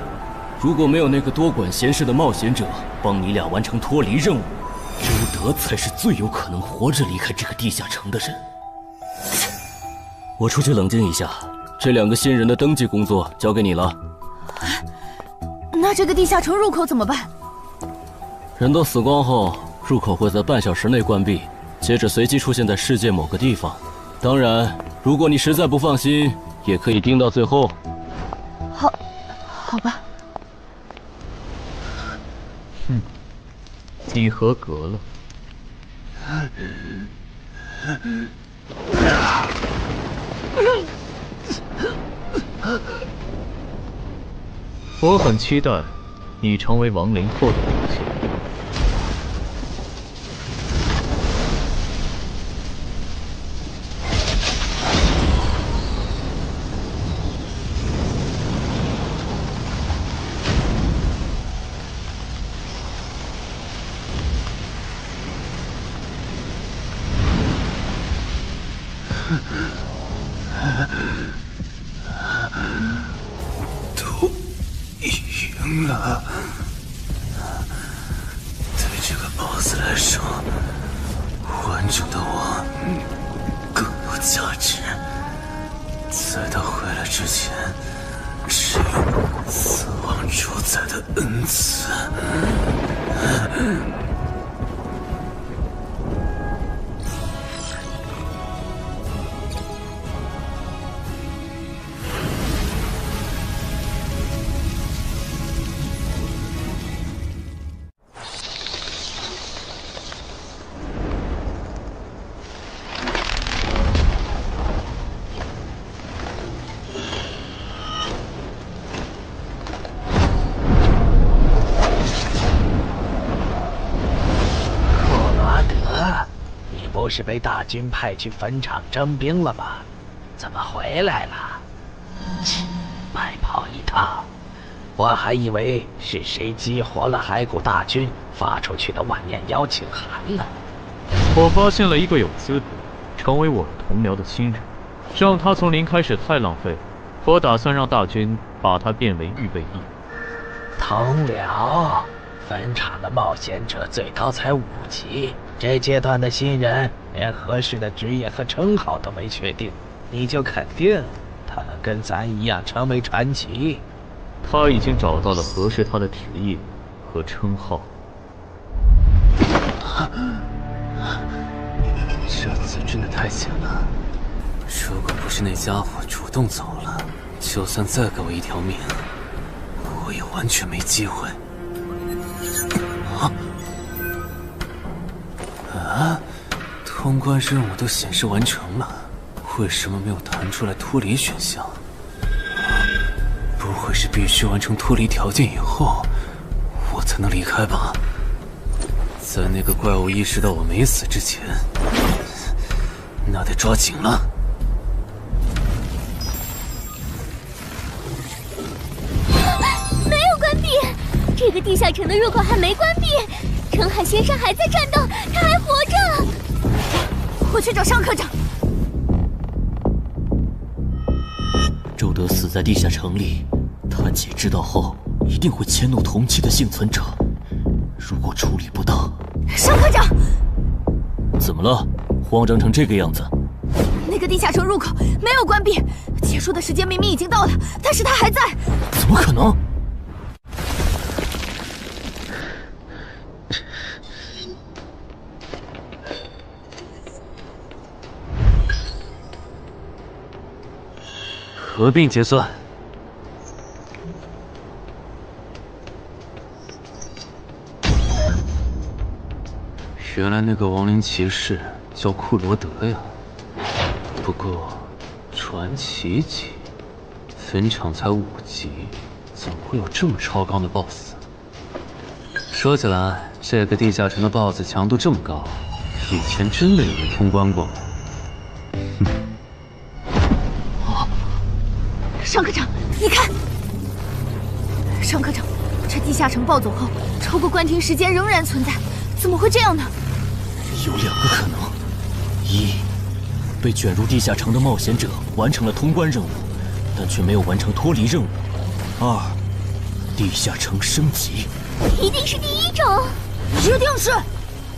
如果没有那个多管闲事的冒险者帮你俩完成脱离任务，周德才是最有可能活着离开这个地下城的人。我出去冷静一下，这2个新人的登记工作交给你了。那这个地下城入口怎么办？人都死光后，入口会在半小时内关闭，接着随机出现在世界某个地方。当然，如果你实在不放心，也可以盯到最后。好吧。你合格了。我很期待你成为亡灵后的表现。都赢了。对这个 BOSS 来说，完整的我更有价值。在他回来之前，只有死亡主宰的恩赐。不是被大军派去坟场征兵了吗？怎么回来了？切，白跑一趟！我还以为是谁激活了骸骨大军发出去的万念邀请函呢。我发现了一个有资格成为我同僚的新人，让他从零开始太浪费了。我打算让大军把他变为预备役。同僚，坟场的冒险者最高才5级。这阶段的新人连合适的职业和称号都没确定，你就肯定他能跟咱一样成为传奇？他已经找到了合适他的职业和称号。这次真的太险了，如果不是那家伙主动走了，就算再给我一条命，我也完全没机会。通关任务都显示完成了，为什么没有弹出来脱离选项？不会是必须完成脱离条件以后，我才能离开吧？在那个怪物意识到我没死之前，那得抓紧了。没有关闭，这个地下城的入口还没关闭。澄海先生还在战斗，他还活着。我去找尚科长。周德死在地下城里，他姐知道后一定会迁怒同期的幸存者。如果处理不当，尚科长，怎么了？慌张成这个样子？那个地下城入口没有关闭，结束的时间明明已经到了，但是他还在。怎么可能？合并结算。原来那个亡灵骑士叫库罗德呀。不过，传奇级，坟场才5级，怎么会有这么超纲的 BOSS？ 说起来，这个地下城的 BOSS 强度这么高，以前真的有人通关过吗？尚科长，你看，尚科长，这地下城暴走后，超过关停时间仍然存在，怎么会这样呢？有2个可能：一，被卷入地下城的冒险者完成了通关任务，但却没有完成脱离任务；二，地下城升级。一定是第一种，一定是。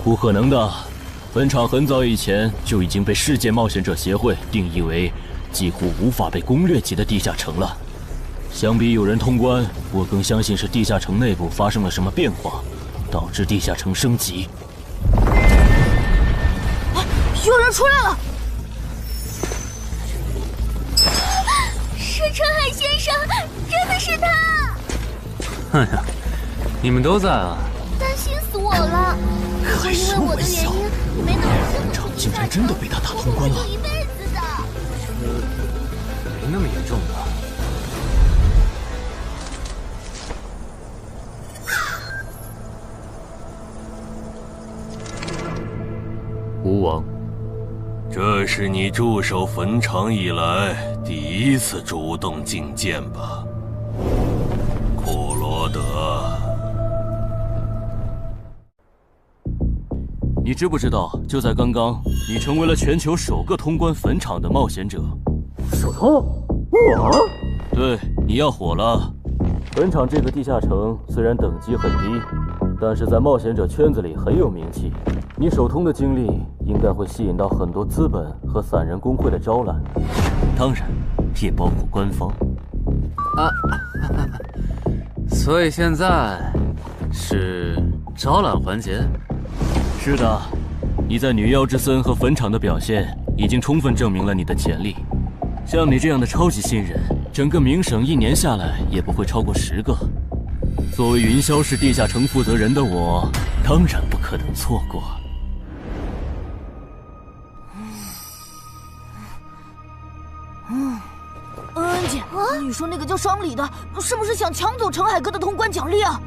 不可能的，坟场很早以前就已经被世界冒险者协会定义为几乎无法被攻略级的地下城了。相比有人通关，我更相信是地下城内部发生了什么变化，导致地下城升级。有人出来了！是澄海先生，真的是他！哎呀，你们都在啊！担心死我了，还因为我的原因没能坟场竟然真的被他打通关了。一辈子的。那么严重吧？吴王，这是你驻守坟场以来第一次主动觐见吧，库罗德？你知不知道，就在刚刚，你成为了全球首个通关坟场的冒险者。首通？我？对，你要火了。坟场这个地下城虽然等级很低，但是在冒险者圈子里很有名气。你首通的经历应该会吸引到很多资本和散人工会的招揽，当然也包括官方。啊，所以现在是招揽环节。是的，你在女妖之森和坟场的表现已经充分证明了你的潜力。像你这样的超级新人，整个冥省1年下来也不会超过10个。作为云霄市地下城负责人的我，当然不可能错过。恩姐，你说那个叫商礼的，是不是想抢走陈海哥的通关奖励啊？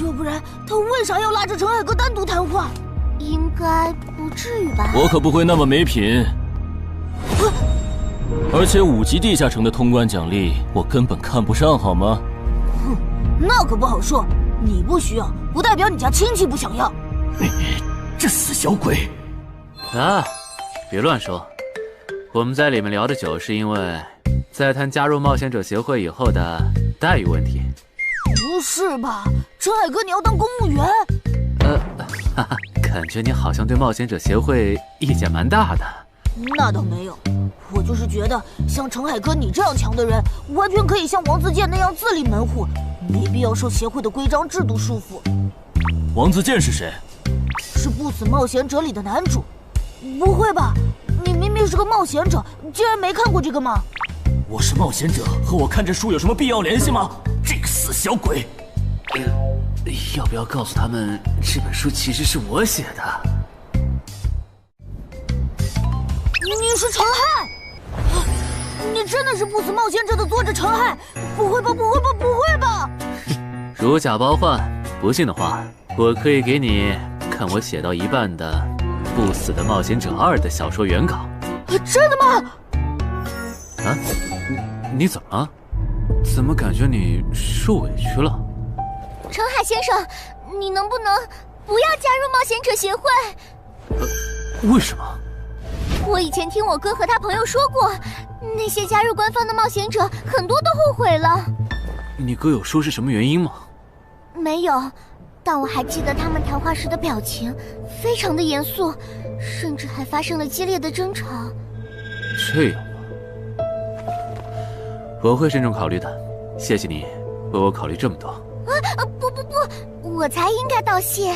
要不然他为啥要拉着陈海哥单独谈话？应该不至于吧？我可不会那么没品。而且5级地下城的通关奖励，我根本看不上，好吗？哼，那可不好说。你不需要，不代表你家亲戚不想要。这死小鬼！啊，别乱说。我们在里面聊的久，是因为在谈加入冒险者协会以后的待遇问题。不是吧，陈海哥，你要当公务员？哈哈，感觉你好像对冒险者协会意见蛮大的。那倒没有，我就是觉得像陈海哥你这样强的人，完全可以像王自健那样自立门户，没必要受协会的规章制度束缚。王自健是谁？是不死冒险者里的男主。不会吧？你明明是个冒险者，竟然没看过这个吗？我是冒险者，和我看这书有什么必要联系吗？这个死小鬼！要不要告诉他们这本书其实是我写的？你是陈亥？你真的是不死冒险者的作者陈亥？不会吧，不会吧，不会吧！如假包换，不信的话，我可以给你看我写到一半的《不死的冒险者2》的小说原稿。真的吗？啊，你怎么了？怎么感觉你受委屈了？陈海先生，你能不能不要加入冒险者协会？为什么？我以前听我哥和他朋友说过，那些加入官方的冒险者很多都后悔了。你哥有说是什么原因吗？没有，但我还记得他们谈话时的表情非常的严肃，甚至还发生了激烈的争吵。这样吗？我会慎重考虑的，谢谢你为我考虑这么多。不，我才应该道谢。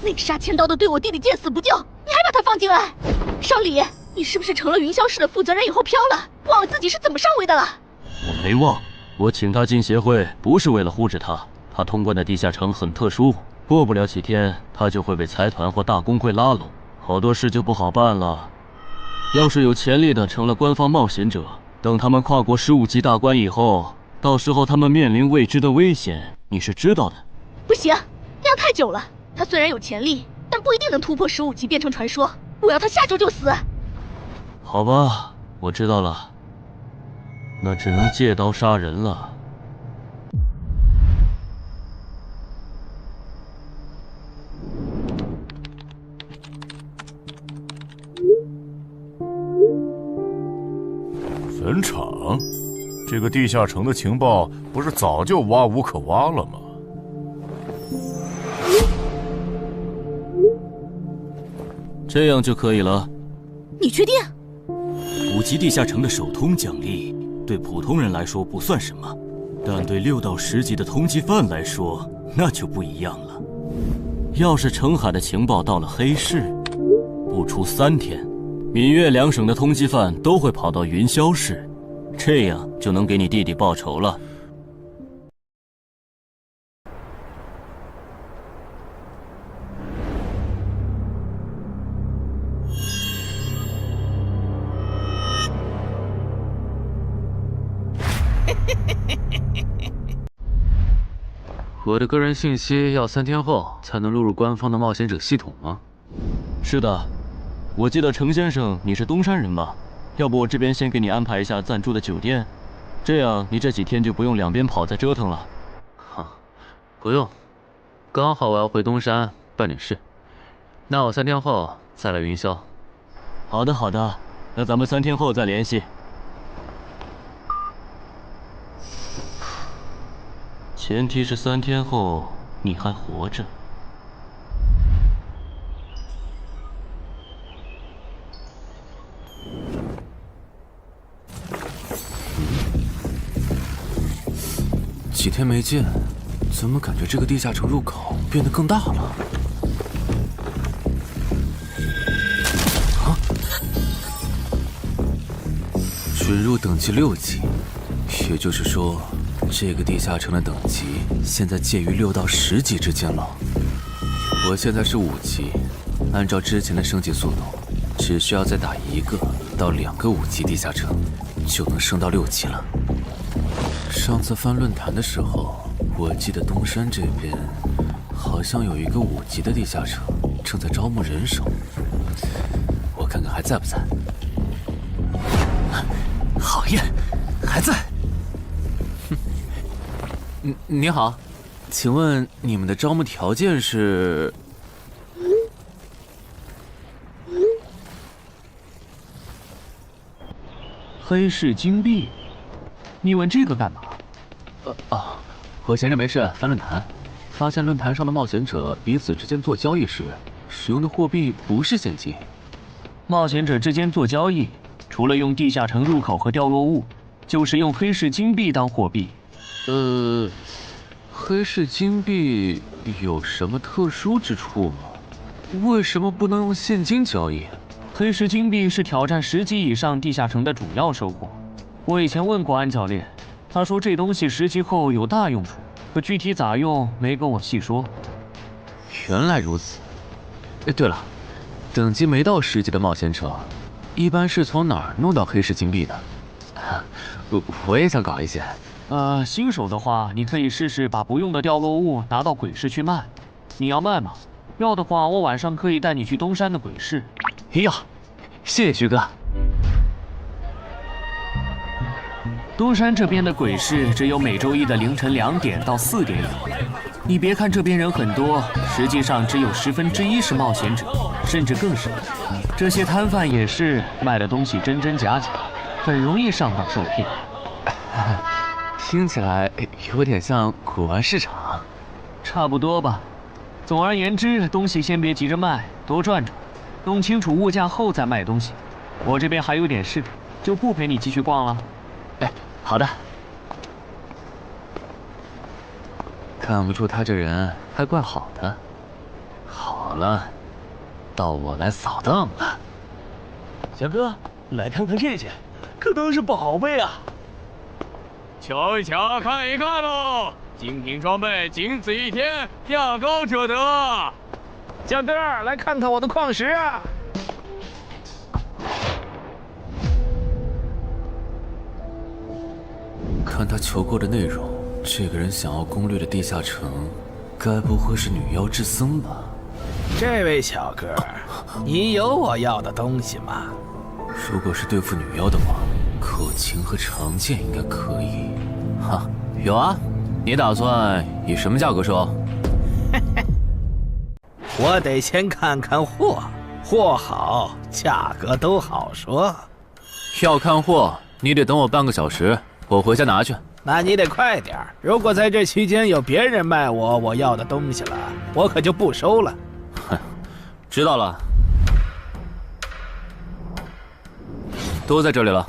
那个杀千刀的对我弟弟见死不救，你还把他放进来？商礼，你是不是成了云霄市的负责人以后飘了，忘了自己是怎么上位的了？我没忘，我请他进协会不是为了护着他，他通关的地下城很特殊，过不了几天他就会被财团或大工会拉拢，好多事就不好办了。要是有潜力的成了官方冒险者，等他们跨过15级大关以后，到时候他们面临未知的危险，你是知道的。不行，那样太久了。他虽然有潜力，但不一定能突破15级变成传说。我要他下周就死。好吧，我知道了，那只能借刀杀人了。坟场？这个地下城的情报不是早就挖无可挖了吗？这样就可以了。你确定？5级地下城的首通奖励对普通人来说不算什么，但对6到10级的通缉犯来说那就不一样了。要是澄海的情报到了黑市，不出3天，闽粤2省的通缉犯都会跑到云霄市，这样就能给你弟弟报仇了。我的个人信息要3天后才能录入官方的冒险者系统吗？是的，我记得程先生你是东山人吧？要不我这边先给你安排一下暂住的酒店，这样你这几天就不用两边跑再折腾了。不用，刚好我要回东山办点事，那我3天后再来云霄。好的好的，那咱们3天后再联系。前提是3天后你还活着。几天没见，怎么感觉这个地下城入口变得更大了？准入等级6级，也就是说，这个地下城的等级现在介于6到10级之间了。我现在是5级，按照之前的升级速度，只需要再打1个到2个5级地下城，就能升到6级了。上次翻论坛的时候，我记得东山这边好像有一个5级的地下城正在招募人手，我看看还在不在。好耶，还在。你好，请问你们的招募条件是？黑市金币？你问这个干嘛？我闲着没事翻论坛，发现论坛上的冒险者彼此之间做交易时，使用的货币不是现金。冒险者之间做交易，除了用地下城入口和掉落物，就是用黑市金币当货币。黑市金币有什么特殊之处吗？为什么不能用现金交易？黑市金币是挑战10级以上地下城的主要收获。我以前问过安教练，他说这东西10级后有大用处，可具体咋用没跟我细说。原来如此。对了，等级没到10级的冒险者，一般是从哪儿弄到黑市金币的？我也想搞一些。新手的话，你可以试试把不用的掉落物拿到鬼市去卖。你要卖吗？要的话，我晚上可以带你去东山的鬼市。要，谢谢徐哥。东山这边的鬼市只有每周一的凌晨2点到4点有。你别看这边人很多，实际上只有1/10是冒险者，甚至更少。这些摊贩也是卖的东西真真假假，很容易上当受骗。听起来有点像古玩市场。差不多吧。总而言之，东西先别急着卖，多转转，弄清楚物价后再卖东西。我这边还有点事，就不陪你继续逛了。好的。看不出他这人还怪好的。好了，到我来扫荡了。小哥，来看看这件，可都是宝贝啊！瞧一瞧，看一看喽！精品装备，仅此一天，价高者得。小哥，来看看我的矿石啊！看他求购的内容，这个人想要攻略的地下城，该不会是女妖之僧吧？这位小哥，你有我要的东西吗？如果是对付女妖的话，口琴和长剑应该可以。有啊，你打算以什么价格收？我得先看看货，货好，价格都好说。要看货，你得等我半个小时，我回家拿去。那你得快点，如果在这期间有别人卖我要的东西了，我可就不收了。知道了，都在这里了。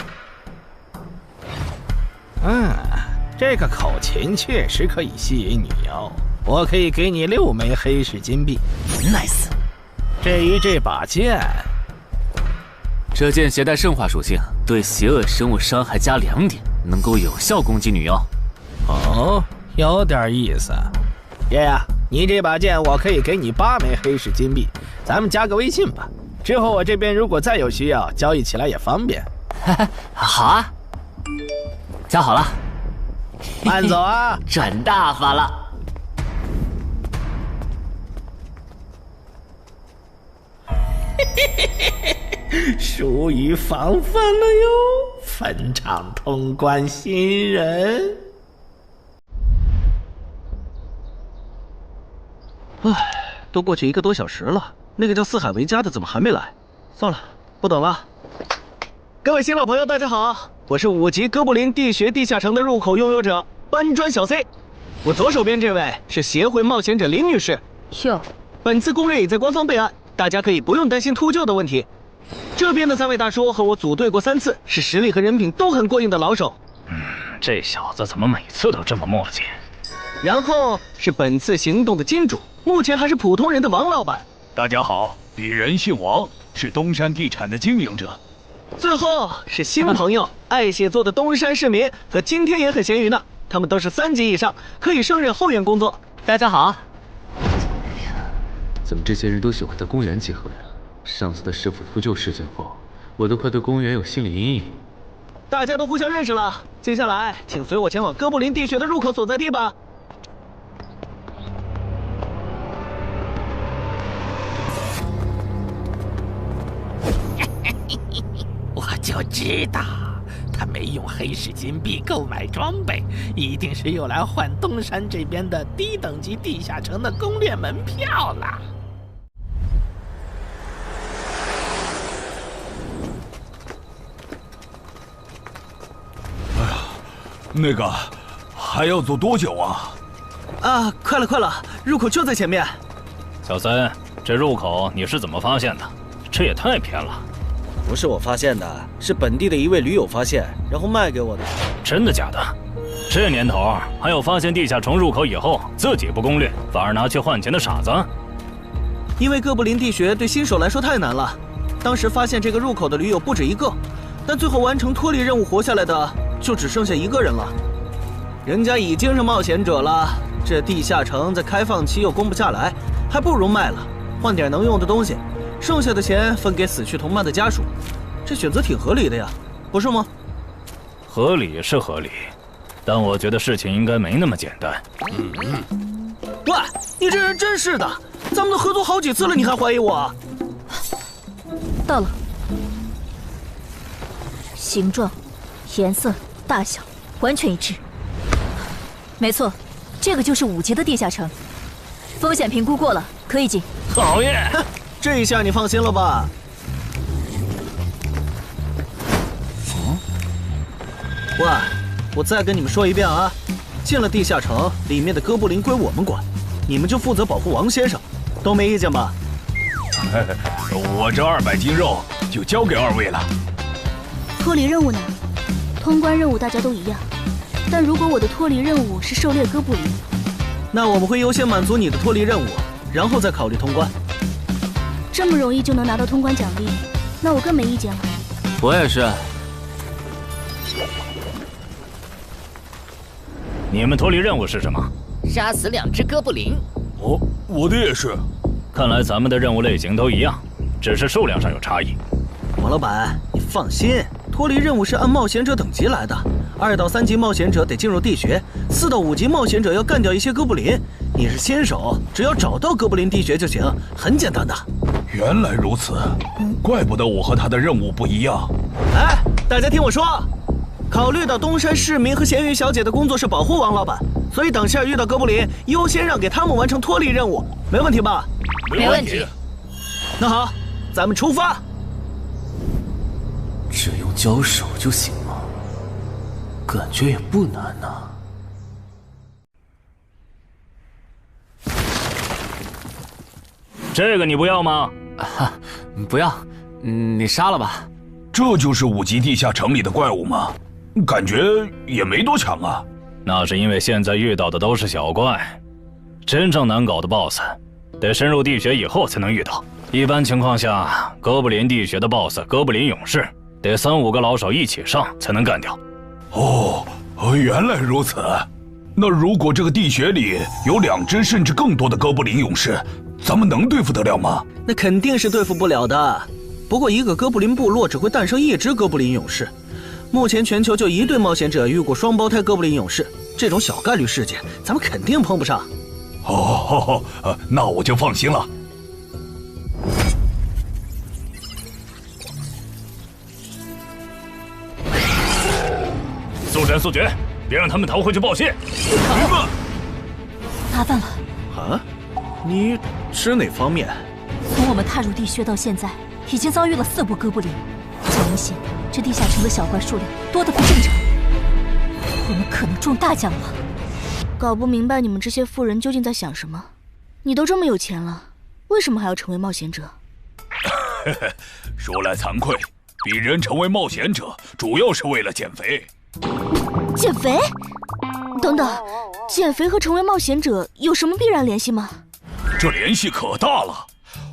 这个口琴确实可以吸引女妖，我可以给你6枚黑市金币。Nice。至于这把剑，这剑携带圣化属性，对邪恶生物伤害加2点，能够有效攻击女妖。哦，有点意思。爷呀，你这把剑我可以给你8枚黑市金币，咱们加个微信吧。之后我这边如果再有需要，交易起来也方便。好啊，加好了。慢走啊！赚大发了。疏于防范了哟，坟场通关新人。唉，都过去1个多小时了，那个叫四海为家的怎么还没来？算了，不等了。各位新老朋友，大家好，我是5级哥布林地穴地下城的入口拥有者搬砖小 C。我左手边这位是协会冒险者林女士。哟，本次攻略已在官方备案，大家可以不用担心秃鹫的问题。这边的3位大叔和我组队过3次，是实力和人品都很过硬的老手。这小子怎么每次都这么墨迹？然后是本次行动的金主，目前还是普通人的王老板。大家好，鄙人姓王，是东山地产的经营者。最后是新朋友，爱写作的东山市民，和今天也很闲鱼呢。他们都是3级以上，可以胜任后援工作。大家好。怎么这些人都喜欢在公园集合呀？上次的师傅秃鹫事件后，我都快对公园有心理阴影。大家都互相认识了，接下来请随我前往哥布林地穴的入口所在地吧。我就知道，他没用黑市金币购买装备，一定是用来换东山这边的低等级地下城的攻略门票了。那个，还要走多久啊？啊，快了，入口就在前面。小森，这入口你是怎么发现的？这也太偏了。不是我发现的，是本地的一位驴友发现，然后卖给我的。真的假的？这年头还有发现地下城入口以后自己不攻略，反而拿去换钱的傻子？因为哥布林地穴对新手来说太难了，当时发现这个入口的驴友不止1个，但最后完成脱离任务活下来的就只剩下1个人了。人家已经是冒险者了，这地下城在开放期又攻不下来，还不如卖了，换点能用的东西。剩下的钱分给死去同伴的家属，这选择挺合理的呀，不是吗？合理是合理，但我觉得事情应该没那么简单。喂，你这人真是的，咱们都合作好几次了，你还怀疑我？到了，形状、颜色、大小完全一致。没错，这个就是5级的地下城，风险评估过了，可以进。讨厌。这一下你放心了吧？喂，我再跟你们说一遍啊，进了地下城，里面的哥布林归我们管，你们就负责保护王先生，都没意见吧？我这200斤肉就交给2位了。脱离任务呢？通关任务大家都一样，但如果我的脱离任务是狩猎哥布林，那我们会优先满足你的脱离任务，然后再考虑通关。这么容易就能拿到通关奖励，那我更没意见了。我也是。你们脱离任务是什么？杀死2只哥布林。哦，我的也是。看来咱们的任务类型都一样，只是数量上有差异。王老板，你放心，脱离任务是按冒险者等级来的。2到3级冒险者得进入地穴，4到5级冒险者要干掉一些哥布林。你是新手，只要找到哥布林地穴就行，很简单的。原来如此，怪不得我和他的任务不一样。哎，大家听我说，考虑到东山市民和咸鱼小姐的工作是保护王老板，所以等下遇到哥布林，优先让给他们完成脱离任务，没问题吧？没问题。那好，咱们出发。只用交手就行吗？感觉也不难呐。这个你不要吗？不要，你杀了吧。这就是5级地下城里的怪物吗？感觉也没多强啊。那是因为现在遇到的都是小怪，真正难搞的 BOSS， 得深入地穴以后才能遇到。一般情况下，哥布林地穴的 BOSS 哥布林勇士得3、5个老手一起上才能干掉。哦，原来如此。那如果这个地穴里有2只甚至更多的哥布林勇士，咱们能对付得了吗？那肯定是对付不了的。不过一个哥布林部落只会诞生1只哥布林勇士，目前全球就1对冒险者遇过双胞胎哥布林勇士，这种小概率事件咱们肯定碰不上。哦，那我就放心了。速战速决，别让他们逃回去报信。明白。麻烦了。啊？你指哪方面？从我们踏入地穴到现在，已经遭遇了4波哥布林，很明显，这地下城的小怪数量多得不正常。我们可能中大奖了。搞不明白你们这些富人究竟在想什么。你都这么有钱了，为什么还要成为冒险者？说来惭愧，鄙人成为冒险者主要是为了减肥。减肥？等等，减肥和成为冒险者有什么必然联系吗？这联系可大了。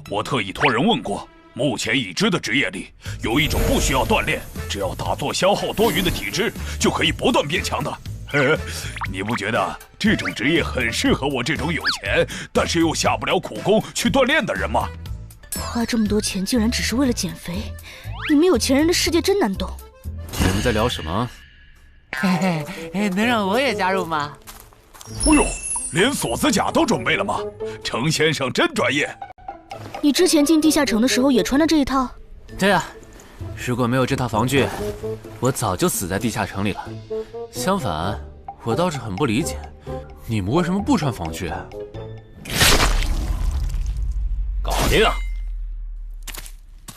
我特意托人问过，目前已知的职业里，有一种不需要锻炼，只要打坐消耗多余的体质，就可以不断变强的。你不觉得这种职业很适合我这种有钱，但是又下不了苦功去锻炼的人吗？花这么多钱竟然只是为了减肥，你们有钱人的世界真难懂。你们在聊什么？嘿嘿，能让我也加入吗？哎呦，连锁子甲都准备了吗？程先生真专业。你之前进地下城的时候也穿的这一套？对啊，如果没有这套防具，我早就死在地下城里了。相反，我倒是很不理解，你们为什么不穿防具？搞定，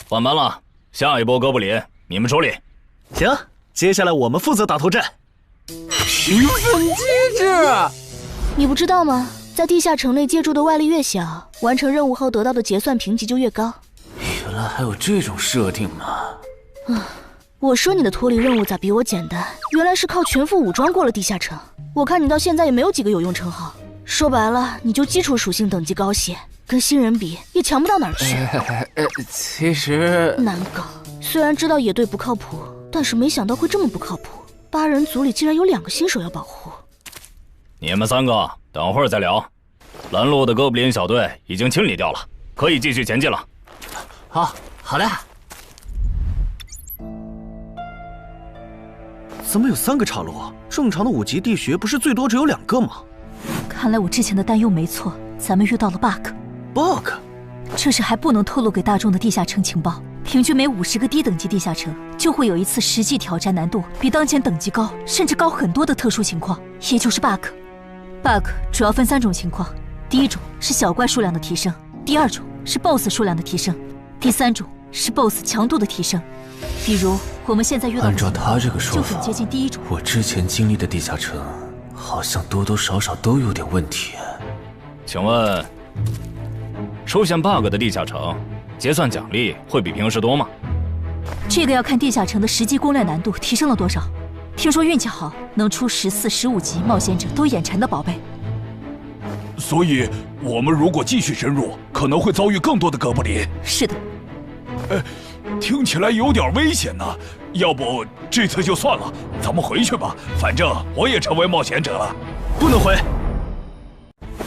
换班了，下一波哥布林你们处理。行，接下来我们负责打头阵。评分机制，你不知道吗？在地下城内借助的外力越小，完成任务后得到的结算评级就越高。原来还有这种设定吗？我说你的脱离任务咋比我简单？原来是靠全副武装过了地下城。我看你到现在也没有几个有用称号，说白了，你就基础属性等级高些，跟新人比也强不到哪儿去。其实难搞。虽然知道野队不靠谱，但是没想到会这么不靠谱。8人组里竟然有2个新手要保护。你们3个等会儿再聊。拦路的哥布林小队已经清理掉了，可以继续前进了。好的。怎么有3个岔路？正常的5级地穴不是最多只有2个吗？看来我之前的担忧没错，咱们遇到了 bug。这是还不能透露给大众的地下城情报。平均每50个低等级地下城就会有一次实际挑战难度比当前等级高，甚至高很多的特殊情况，也就是 bug。bug 主要分3种情况，第一种是小怪数量的提升，第2种是 BOSS 数量的提升，第3种是 BOSS 强度的提升。比如我们现在遇到的，按照他这个说法，就很接近第1种。我之前经历的地下城，好像多多少少都有点问题。请问，出现 bug 的地下城，结算奖励会比平时多吗？这个要看地下城的实际攻略难度提升了多少。听说运气好，能出14、15级冒险者都眼馋的宝贝。所以，我们如果继续深入，可能会遭遇更多的哥布林。是的。听起来有点危险呢。要不这次就算了，咱们回去吧。反正我也成为冒险者了。不能回。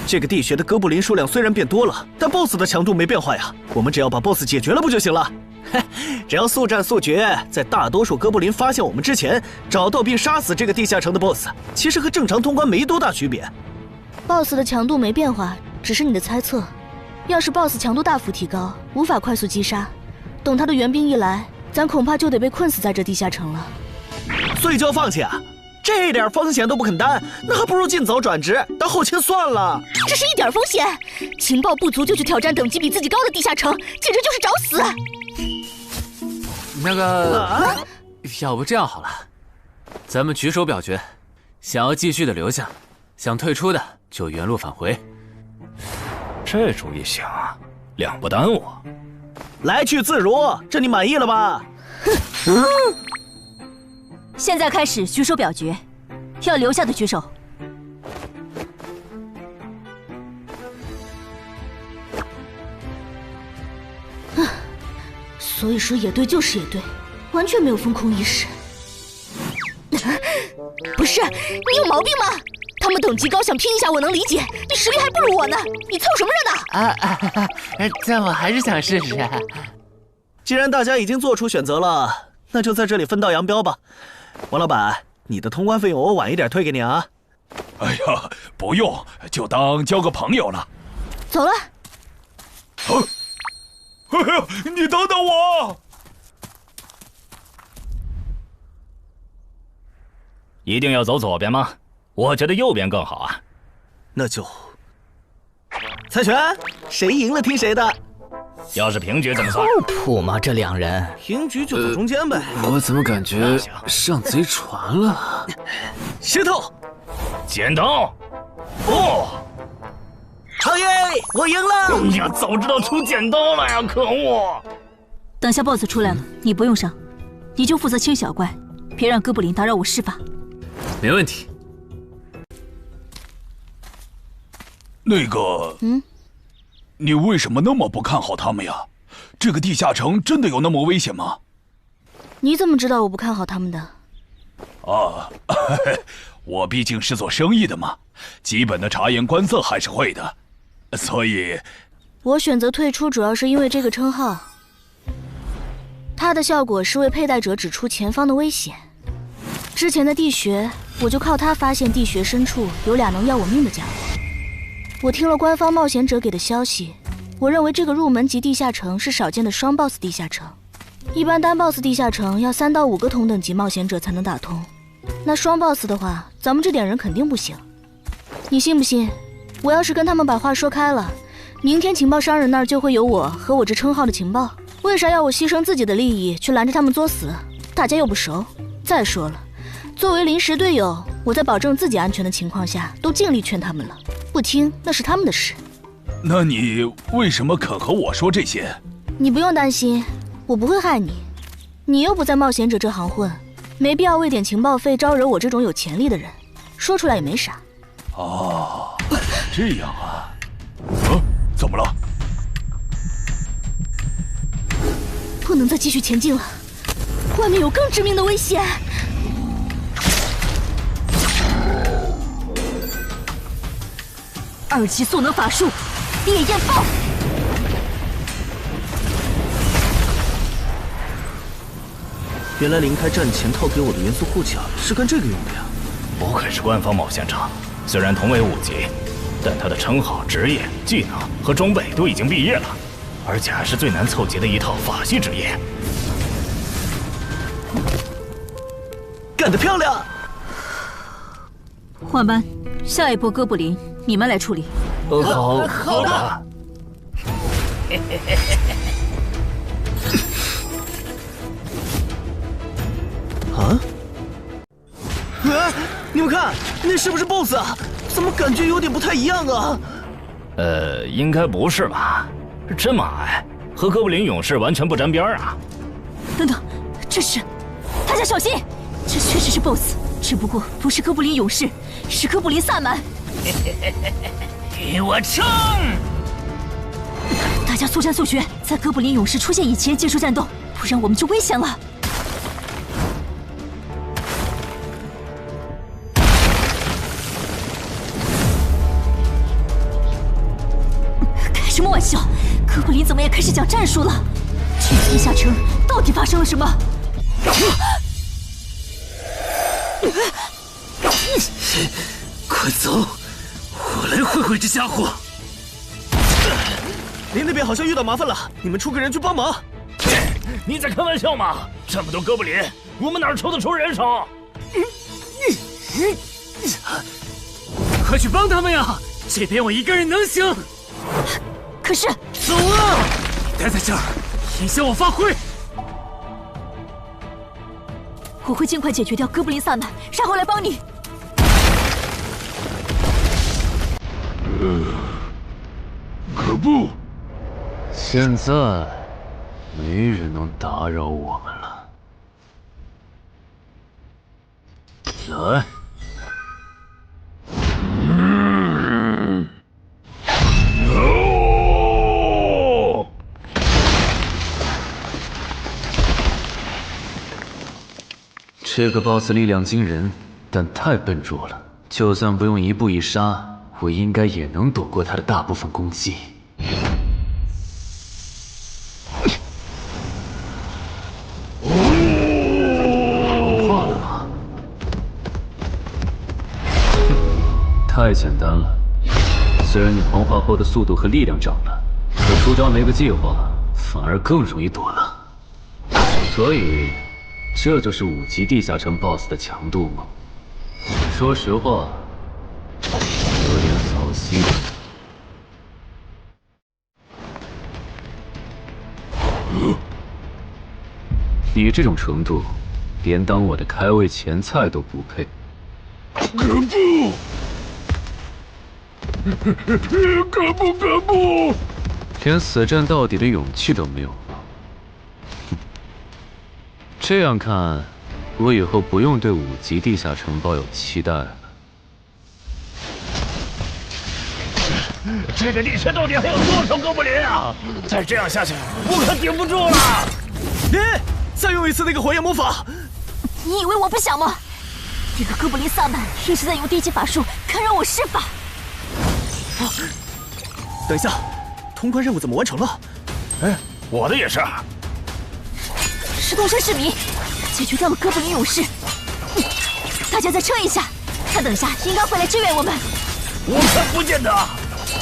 这个地穴的哥布林数量虽然变多了，但 BOSS 的强度没变化呀。我们只要把 BOSS 解决了不就行了？只要速战速决，在大多数哥布林发现我们之前，找到并杀死这个地下城的 BOSS， 其实和正常通关没多大区别。BOSS 的强度没变化，只是你的猜测。要是 BOSS 强度大幅提高，无法快速击杀，等他的援兵一来，咱恐怕就得被困死在这地下城了。所以就要放弃啊？这点风险都不肯担，那还不如尽早转职当后勤算了。这是一点风险，情报不足就去挑战等级比自己高的地下城，简直就是找死。那个，要不这样好了，咱们举手表决，想要继续的留下，想退出的就原路返回。这主意行啊，2不耽误。来去自如，这你满意了吧？现在开始举手表决，要留下的举手。所以说野队就是野队，完全没有风控意识。不是，你有毛病吗？他们等级高，想拼一下我能理解，你实力还不如我呢，你凑什么热闹？但我还是想试试。既然大家已经做出选择了，那就在这里分道扬镳吧。王老板，你的通关费用我晚一点退给你啊。哎呀，不用，就当交个朋友了。走了。哎呀，你等等我！一定要走左边吗？我觉得右边更好啊。那就猜拳，谁赢了听谁的。要是平局怎么算？靠谱吗？这两人平局就走中间呗。我怎么感觉上贼船了？石头，剪刀，不！好耶，我赢了！呀，早知道出剪刀了呀！可恶！等下 BOSS 出来了，你不用上，你就负责清小怪，别让哥布林打扰我施法。没问题。那个，你为什么那么不看好他们呀？这个地下城真的有那么危险吗？你怎么知道我不看好他们的？啊，我毕竟是做生意的嘛，基本的察言观色还是会的，所以，我选择退出主要是因为这个称号，它的效果是为佩戴者指出前方的危险。之前的地穴，我就靠它发现地穴深处有俩能要我命的家伙。我听了官方冒险者给的消息，我认为这个入门级地下城是少见的双 BOSS 地下城。一般单 BOSS 地下城要3到5个同等级冒险者才能打通，那双 BOSS 的话，咱们这点人肯定不行。你信不信？我要是跟他们把话说开了，明天情报商人那儿就会有我和我这称号的情报。为啥要我牺牲自己的利益去拦着他们作死？大家又不熟。再说了，作为临时队友，我在保证自己安全的情况下，都尽力劝他们了。不听那是他们的事。那你为什么肯和我说这些？你不用担心，我不会害你。你又不在冒险者这行混，没必要为点情报费招惹我这种有潜力的人。说出来也没啥。哦，这样啊。怎么了？不能再继续前进了，外面有更致命的危险。2级速能法术，烈焰爆！原来林开战前套给我的元素护甲是干这个用的呀！不愧是官方冒险者，虽然同为5级，但他的称号、职业、技能和装备都已经毕业了，而且还是最难凑齐的一套法系职业。干得漂亮！换班，下一波哥布林你们来处理。好的。啊！你们看，那是不是 BOSS 啊？怎么感觉有点不太一样啊？应该不是吧？这么矮，和哥布林勇士完全不沾边啊！等等，这是……大家小心，这确实是 BOSS， 只不过不是哥布林勇士，是哥布林萨满。给我冲！大家速战速决，在哥布林勇士出现以前结束战斗，不然我们就危险了。开什么玩笑？哥布林怎么也开始讲战术了？这个地下城到底发生了什么？快走！我来会会这家伙。林那边好像遇到麻烦了，你们出个人去帮忙。你在开玩笑吗？这么多哥布林，我们哪抽得出人手？快去帮他们呀！这边我一个人能行。可是，走啊！待在这儿，影响我发挥。我会尽快解决掉哥布林萨满，然后来帮你。可不，现在没人能打扰我们了。来。这个 BOSS 力量惊人，但太笨拙了。就算不用一步一杀，我应该也能躲过他的大部分攻击。不怕了吗？太简单了。虽然你黄化后的速度和力量涨了，可出招没个计划，反而更容易躲了。所以。这就是5级地下城 BOSS 的强度吗？说实话，有点扫兴。你这种程度，连当我的开胃前菜都不配。可不！连死战到底的勇气都没有。这样看，我以后不用对5级地下城抱有期待了。这个地穴到底还有多少哥布林啊？再这样下去，我可顶不住了！再用一次那个火焰魔法！你以为我不想吗？这个哥布林萨满一直在用低级法术干扰我施法。等一下，通关任务怎么完成了？我的也是。石洞山市民解决掉了哥布林勇士，大家再撑一下，他等下应该会来支援我们。我看不见得，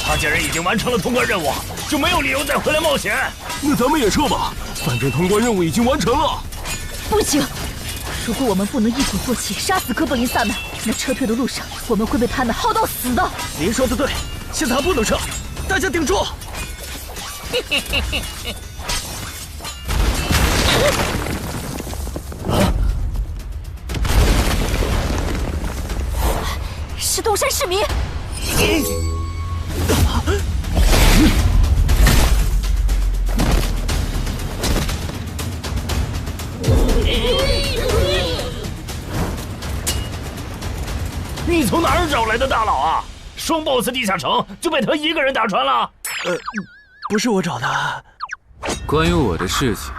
他既然已经完成了通关任务，就没有理由再回来冒险。那咱们也撤吧，反正通关任务已经完成了。不行，如果我们不能一鼓作气杀死哥布林萨满，那撤退的路上我们会被他们耗到死的。您说的对，现在还不能撤，大家顶住！石洞山市民，你从哪儿找来的大佬啊？双 BOSS 地下城就被他一个人打穿了？不是我找的。关于我的事情，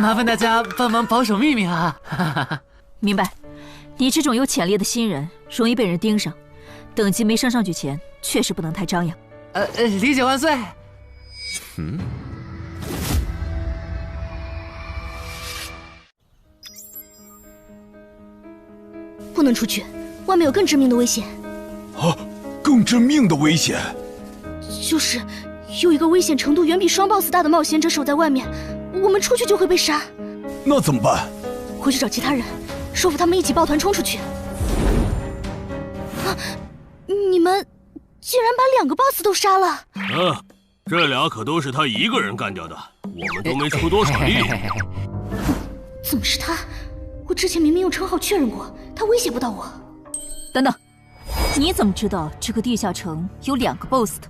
麻烦大家帮忙保守秘密啊！明白。你这种有潜力的新人，容易被人盯上，等级没升上去前，确实不能太张扬。理解万岁。不能出去，外面有更致命的危险。啊，更致命的危险？就是有一个危险程度远比双 BOSS 大的冒险者守在外面，我们出去就会被杀。那怎么办？回去找其他人，说服他们一起抱团冲出去。你们竟然把2个 BOSS 都杀了！这俩可都是他一个人干掉的，我们都没出多少力。怎么是他？我之前明明用称号确认过，他威胁不到我。等等，你怎么知道这个地下城有2个 BOSS 的？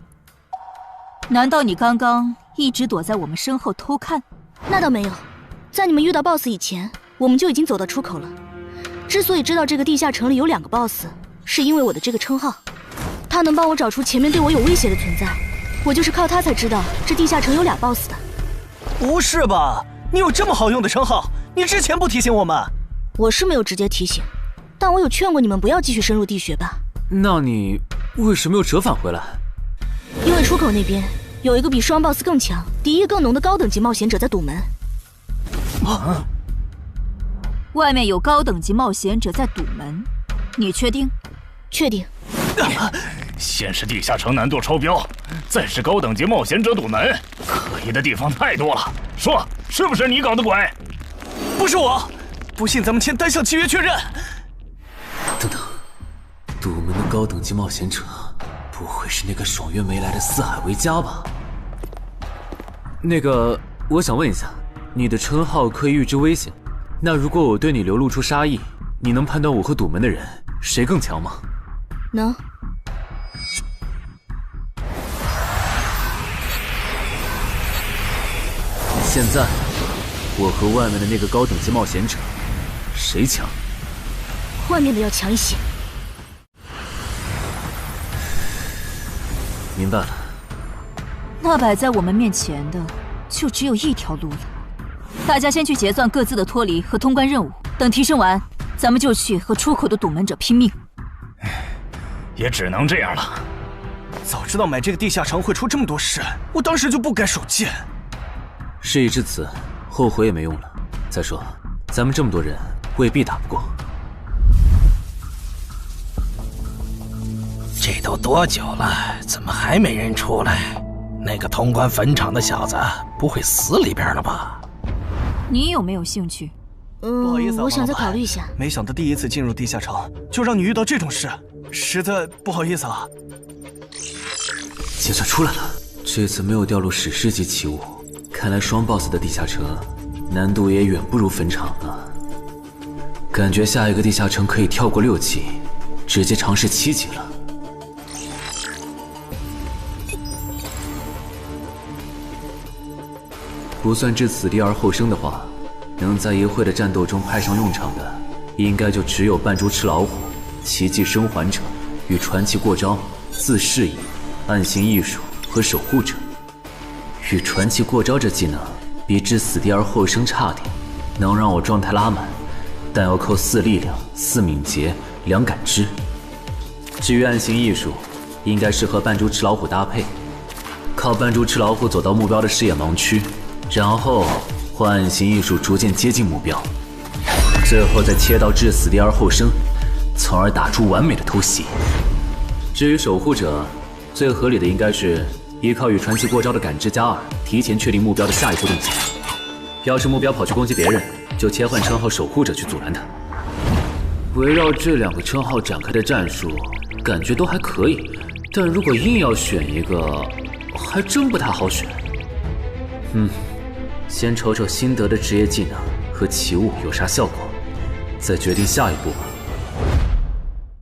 难道你刚刚一直躲在我们身后偷看？那倒没有，在你们遇到 BOSS 以前，我们就已经走到出口了。之所以知道这个地下城里有2个 BOSS， 是因为我的这个称号，他能帮我找出前面对我有威胁的存在。我就是靠他才知道这地下城有俩 BOSS 的。不是吧？你有这么好用的称号，你之前不提醒我们？我是没有直接提醒，但我有劝过你们不要继续深入地穴吧。那你为什么又折返回来？因为出口那边有一个比双 BOSS 更强、敌意更浓的高等级冒险者在堵门。外面有高等级冒险者在堵门，你确定？确定。先是地下城难度超标，再是高等级冒险者堵门，可疑的地方太多了。说，是不是你搞的鬼？不是我，不信咱们签单向契约确认。等等，堵门的高等级冒险者，不会是那个爽约没来的四海为家吧？那个，我想问一下，你的称号可以预知危险，那如果我对你流露出杀意，你能判断我和堵门的人谁更强吗？能。现在，我和外面的那个高等级冒险者，谁强？外面的要强一些。明白了。那摆在我们面前的，就只有一条路了。大家先去结算各自的脱离和通关任务，等提升完，咱们就去和出口的堵门者拼命。也只能这样了。早知道买这个地下城会出这么多事，我当时就不该手贱。事已至此，后悔也没用了。再说，咱们这么多人，未必打不过。这都多久了，怎么还没人出来？那个通关坟场的小子不会死里边了吧？你有没有兴趣不好意思啊，我想再王老板考虑一下。没想到第一次进入地下城就让你遇到这种事，实在不好意思啊。结算出来了，这次没有掉入史诗级奇物，看来双 BOSS 的地下城难度也远不如坟场啊。感觉下一个地下城可以跳过6级，直接尝试7级了。不算置死地而后生的话，能在一会的战斗中派上用场的，应该就只有扮猪吃老虎、奇迹生还者与传奇过招、自适应、暗行艺术和守护者。与传奇过招这技能比置死地而后生差点，能让我状态拉满，但要扣4力量、4敏捷、2感知。至于暗行艺术，应该是和扮猪吃老虎搭配，靠扮猪吃老虎走到目标的视野盲区，然后换暗行艺术逐渐接近目标，最后再切到置死地而后生，从而打出完美的偷袭。至于守护者，最合理的应该是依靠与传奇过招的感知加2，提前确定目标的下一步动作。要是目标跑去攻击别人，就切换称号守护者去阻拦他。围绕这2个称号展开的战术，感觉都还可以，但如果硬要选一个，还真不太好选。先瞅瞅新得的职业技能和奇物有啥效果，再决定下一步吧。